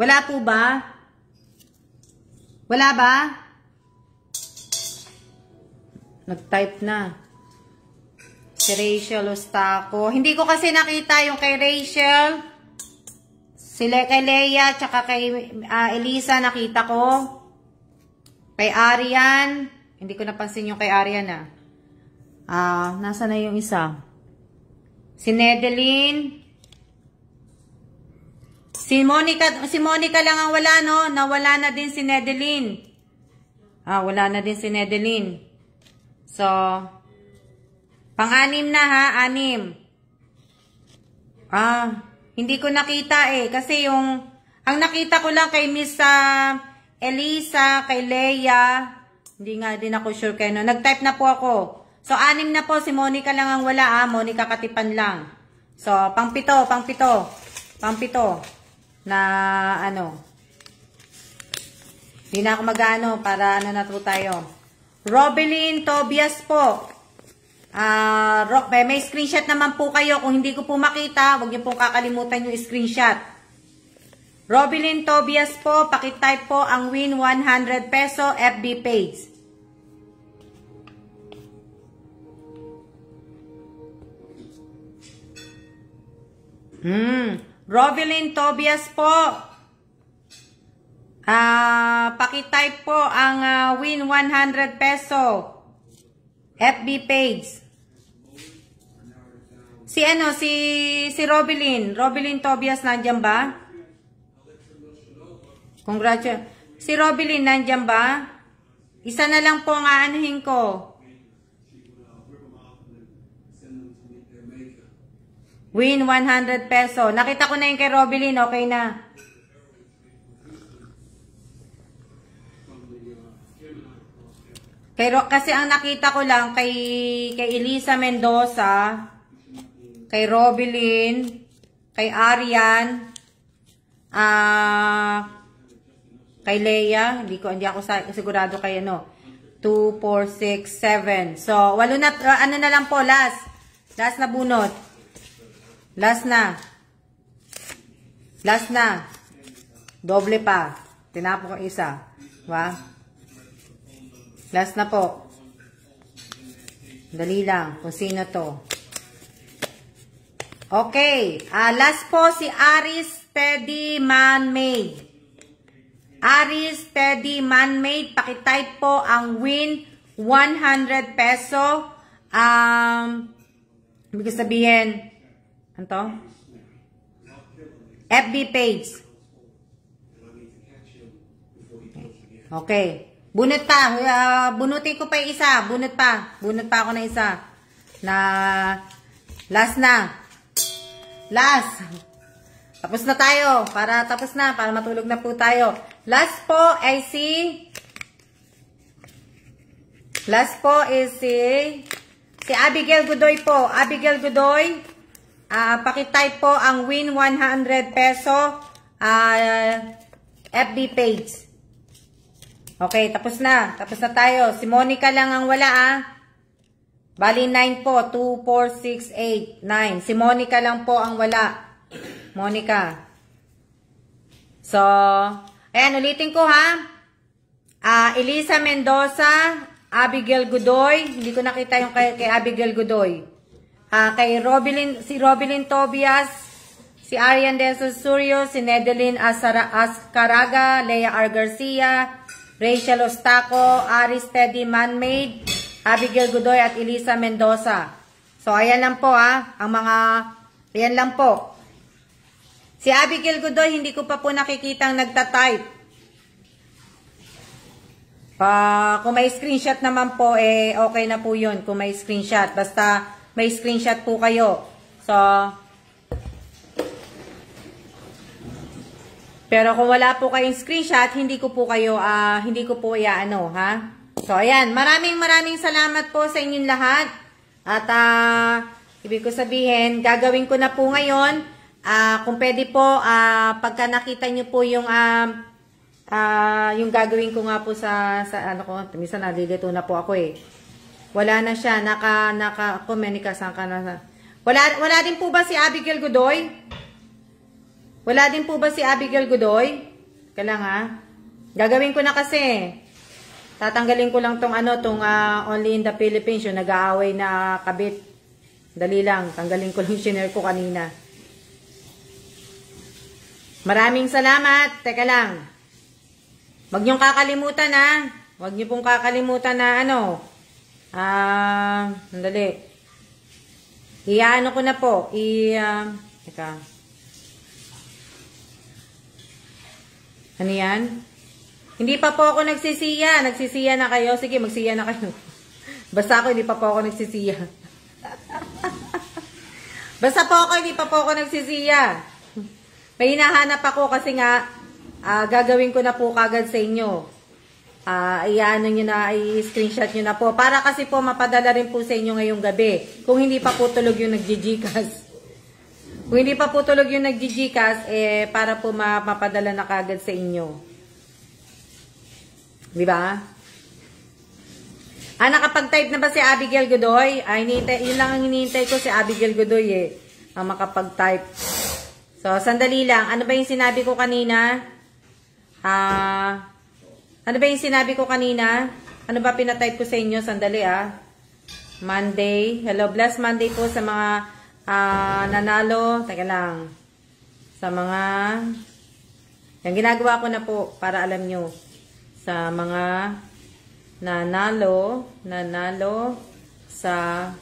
Wala po ba? Wala ba? Nag-type na. Si Rachel Ostaco. Hindi ko kasi nakita yung kay Rachel. Kay Leia, tsaka kay Elisa nakita ko. Kay Arian. Hindi ko napansin yung kay Arian nasa na yung isa? Si Nedeline. Si Monica lang ang wala, no? Nawala na din si Nedeline. Wala na din si Nedeline. So, pang-anim na 6. Hindi ko nakita kasi ang nakita ko lang kay Miss Elisa, kay Leia, hindi nga din ako sure kay nag-type na po ako. So, 6 na po, si Monica lang ang wala, Monica Katipan lang. So, pang-7 na hindi na ako para na po tayo. Robelyn Tobias po. May screenshot naman po kayo. Kung hindi ko po makita, huwag niyo pong kakalimutan yung screenshot. Robelyn Tobias po, pakitype po ang win 100 peso FB page. Robelyn Tobias po. Pakitype po ang win 100 peso FB page. Si Robelyn Tobias nandiyan ba? Congratulations. Si Robelyn nandiyan ba? Isa na lang po ang aanuhin ko. Win 100 peso. Nakita ko na yung kay Robelyn, okay na. Kasi ang nakita ko lang kay Elisa Mendoza, kay Robelyn, kay Arian, kay Leia, hindi ako sigurado kay 2, 4, 6, 7. So, 8 na, na lang po, last na bunot. Last na. Doble pa. Tinapo ko isa. Last na po. Dali lang. Kung sino to. Okay. Last po si Aris Teddy Manmade. Pakitype po ang win 100 peso. Ibig sabihin, ano? FB page. Okay. Bunot pa. Bunutin ko pa yung isa. Bunot pa. Bunot pa ako na isa. Na last na. Last. Tapos na tayo. Tapos na. Para matulog na po tayo. Last po ay Last po is si Abigail Godoy po. Abigail Godoy. Pakitype po ang win 100 peso. FB page. Okay, tapos na. Tapos na tayo. Si Monica lang ang wala Bali 9 po. 2, 4, 6, 8, 9. Si Monica lang po ang wala. Monica. So, ayan, ulitin ko Elisa Mendoza, Abigail Godoy. Hindi ko nakita yung kay Abigail Godoy. Kay si Robilin Tobias, si Arian De Susurio, si Nedeline Ascaraga, Lea R. Garcia, Rachel Ostaco, Aris Teddy Manmade, Abigail Godoy at Elisa Mendoza. So, ayan lang po ayan lang po. Si Abigail Godoy, hindi ko pa po nakikitang nagtatype. Kung may screenshot naman po, okay na po yun. Kung may screenshot. Basta may screenshot po kayo. So, pero kung wala po kayong screenshot, hindi ko po iaano, So, ayan. Maraming salamat po sa inyong lahat. At, ibig ko sabihin, gagawin ko na po ngayon. Kung pwede po, pagka nakita nyo po yung gagawin ko nga po sa ano ko, minsan nalilito na po ako Wala na siya, saan ka na? Wala din po ba si Abigail Godoy? Wala din po ba si Abigail Godoy? Kailangan gagawin ko na kasi. Tatanggalin ko lang tong Only in the Philippines, yung nag-aaway na kabit. Dali lang, tanggalin ko lang yung shinare ko kanina. Maraming salamat. Teka lang. Huwag niyong kakalimutan Huwag niyo pong kakalimutan na sandali. Iyaano ko na po. Teka. Ano yan? Hindi pa po ako nagsisiya. Nagsisiya na kayo. Sige, magsiya na kayo. Basta ako, hindi pa po ako nagsisiya. Basta po ako, hindi pa po ako nagsisiya. May hinahanap ako kasi nga, gagawin ko na po kagad sa inyo. Iano nyo na, i-screenshot nyo na po. Para kasi po mapadala rin po sa inyo ngayong gabi. Kung hindi pa po tulog yung nag-GCash. Kung hindi pa po tulog yung nag-GCash, para po mapadala na kagad sa inyo. Diba? Nakapag-type na ba si Abigail Godoy? Yun lang ang hinihintay ko, si Abigail Godoy ang makapag-type. So, sandali lang. Ano ba yung sinabi ko kanina? Ano ba yung sinabi ko kanina? Ano ba pinatype ko sa inyo? Sandali Monday. Hello, blessed Monday po sa mga nanalo. Teka lang. Sa mga yung ginagawa ko na po para alam nyo. Sa mga nanalo sa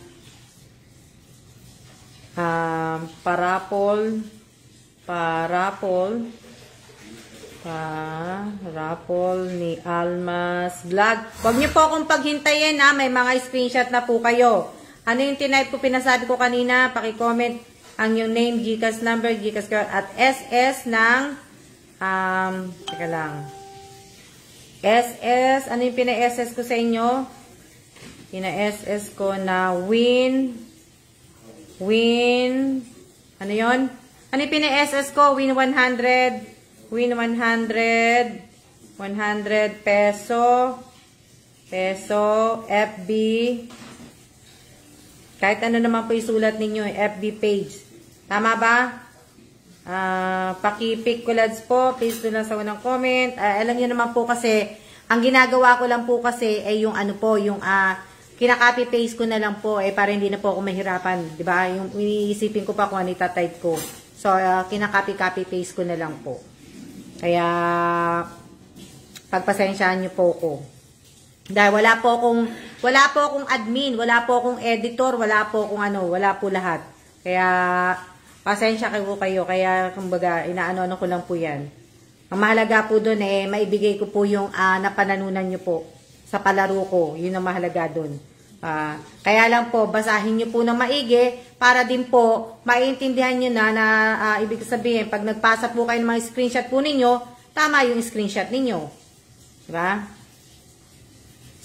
parapol ni Almas Vlog. Huwag niyo po akong paghintayin may mga screenshot na po kayo. Ano yung tinype ko, pinasabi ko kanina, paki-comment ang yung name, GCash number, GCash card, at SS ng teka lang. SS, ano yung pina-SS ko sa inyo? Pina-SS ko na win, ano yon? Ano yung pina-SS ko? Win 100 peso, FB, kahit ano naman po isulat ninyo, FB page. Tama ba? Paki-pick ko lads po, please do lang sa unang comment. Alam niyo naman po kasi, ang ginagawa ko lang po kasi ay yung kinaka-copy paste ko na lang po para hindi na po ako mahirapan, 'di ba? Yung iniisipin ko pa kung ano ita-type ko. So, kinaka-copy paste ko na lang po. Kaya pagpasensyahan niyo po ko. Dahil wala po akong admin, wala po akong editor, wala po akong wala po lahat. Kaya pasensya kayo. Kaya kumbaga inaano ko lang po 'yan. Ang mahalaga po doon maibigay ko po yung napananunan nyo po sa palaro ko. Yun ang mahalaga doon. Kaya lang po, basahin nyo po ng maigi para din po maiintindihan nyo na ibig sabihin, pag nagpasa po kayo ng mga screenshot po ninyo, tama yung screenshot ninyo. Diba?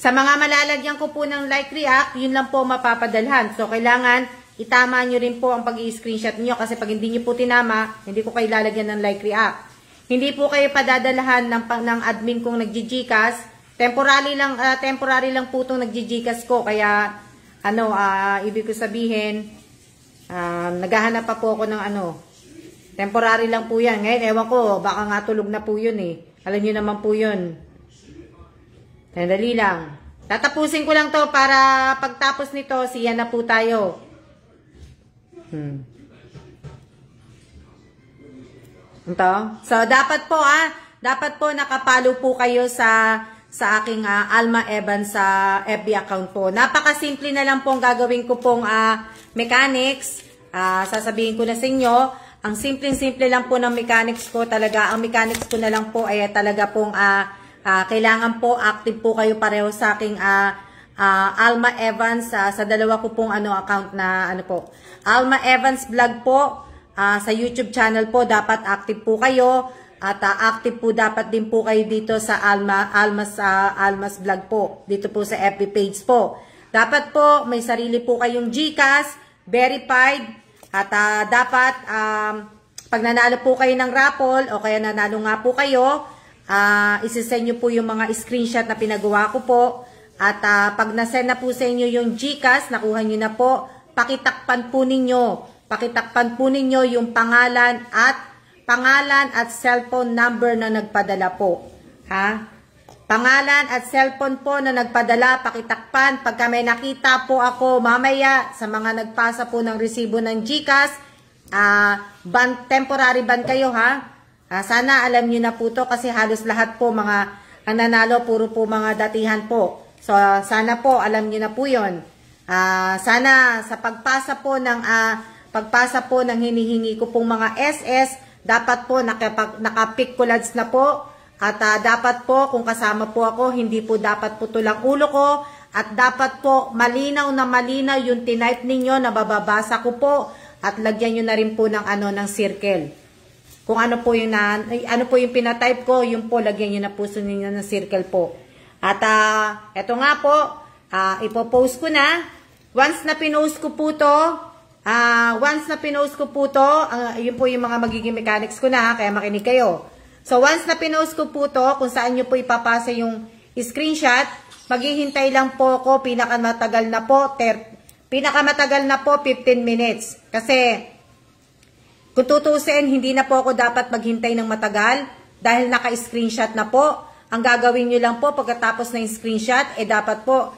Sa mga malalagyan ko po ng like react, yun lang po mapapadalhan. So, kailangan itama nyo rin po ang pag-i-screenshot niyo kasi pag hindi nyo po tinama, hindi ko kayo lalagyan ng like react. Hindi po kayo padadalahan ng admin kong nagjijikas. Temporary lang po itong nagjijikas ko. Kaya, ibig ko sabihin, naghahanap pa po ako ng temporary lang po yan. Ngayon, ewan ko, baka nga tulog na po yun eh. Alam nyo naman po yun. Sandali lang. Tatapusin ko lang to para pagtapos nito, siya na po tayo. So, dapat po nakapalo po kayo sa aking Alma Evans sa FB account po. Napakasimple na lang pong gagawin ko pong mechanics. Sasabihin ko na sa inyo, ang simple lang po ng mechanics ko talaga. Ang mechanics ko na lang po ay talaga pong kailangan po active po kayo pareho sa aking Alma Evans sa dalawa ko pong account na po. Alma Evans vlog po. Sa YouTube channel po, dapat active po kayo. At active po dapat din po kayo dito sa Almas vlog po. Dito po sa FB page po. Dapat po may sarili po kayong GCash, verified. At dapat pag nanalo po kayo ng raffle o kaya nanalo nga po kayo, isisend nyo po yung mga screenshot na pinagawa ko po. At pag nasend na po sa inyo yung GCash, nakuha nyo na po, pakitakpan po ninyo. Pakitakpan po ninyo yung pangalan at cellphone number na nagpadala po. Pangalan at cellphone po na nagpadala, pakitakpan. Pagka may nakita po ako mamaya sa mga nagpasa po ng resibo ng GCash, temporary ban kayo sana alam niyo na po to kasi halos lahat po mga ang nanalo puro po mga datihan po. So sana po alam niyo na po 'yon. Sana sa pagpasa po ng hinihingi ko pong mga SS, dapat po naka-pick collage na po. At dapat po, kung kasama po ako, hindi po dapat putulang ulo ko. At dapat po, malinaw na malinaw yung tinype ninyo na bababasa ko po. At lagyan nyo na rin po ng, ng circle. Kung ano po yung pinatype ko, yung po, lagyan nyo na po ninyo ng circle po. At eto nga po, ipopost ko na. Once na pinost ko po to, yun po yung mga magiging mechanics ko na, kaya makinig kayo. So, once na pinost ko po to, kung saan nyo po ipapasa yung screenshot, maghihintay lang po ako, pinakamatagal na po 15 minutes. Kasi, kung tutusin, hindi na po ako dapat maghintay ng matagal, dahil naka-screenshot na po. Ang gagawin nyo lang po, pagkatapos ng screenshot, dapat po,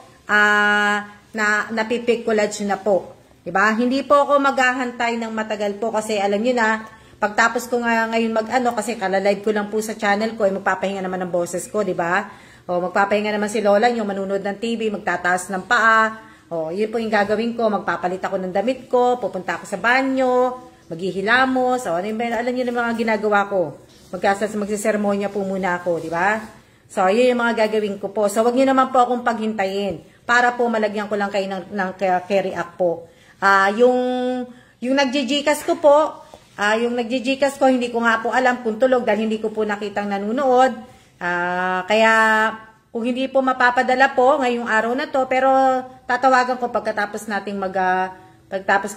napipick collage na po. Diba? Hindi po ako maghahantay ng matagal po kasi alam niyo na, pagtapos ko nga ngayon kasi kalalive ko lang po sa channel ko, magpapahinga naman ng boses ko, diba? O magpapahinga naman si Lola nyo, manunod ng TV, magtataas ng paa. O yun po yung gagawin ko, magpapalit ako ng damit ko, pupunta ako sa banyo, maghihilamos, alam niyo na mga ginagawa ko. Magsisermonya po muna ako, diba? So, yun yung mga gagawin ko po. So, wag niyo naman po akong paghintayin para po malagyan ko lang kayo ng carry up po. Yung nagjijikas ko po, hindi ko nga po alam kung tulog dahil hindi ko po nakitang nanunood. Kaya kung hindi po mapapadala po ngayong araw na to, pero tatawagan ko pagkatapos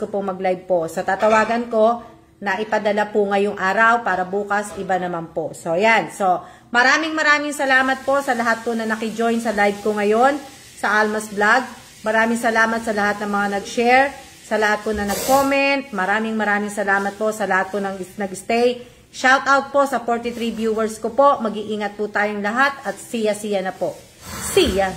ko po mag-live po. So tatawagan ko na ipadala po ngayong araw para bukas iba naman po. So yan. So maraming salamat po sa lahat po na nakijoin sa live ko ngayon sa Almas Vlog. Maraming salamat sa lahat ng mga nag-share. Sa lahat po na nag-comment, maraming salamat po sa lahat po ng nag-stay. Shout out po sa 43 viewers ko po. Mag-iingat po tayong lahat at siya na po. See ya!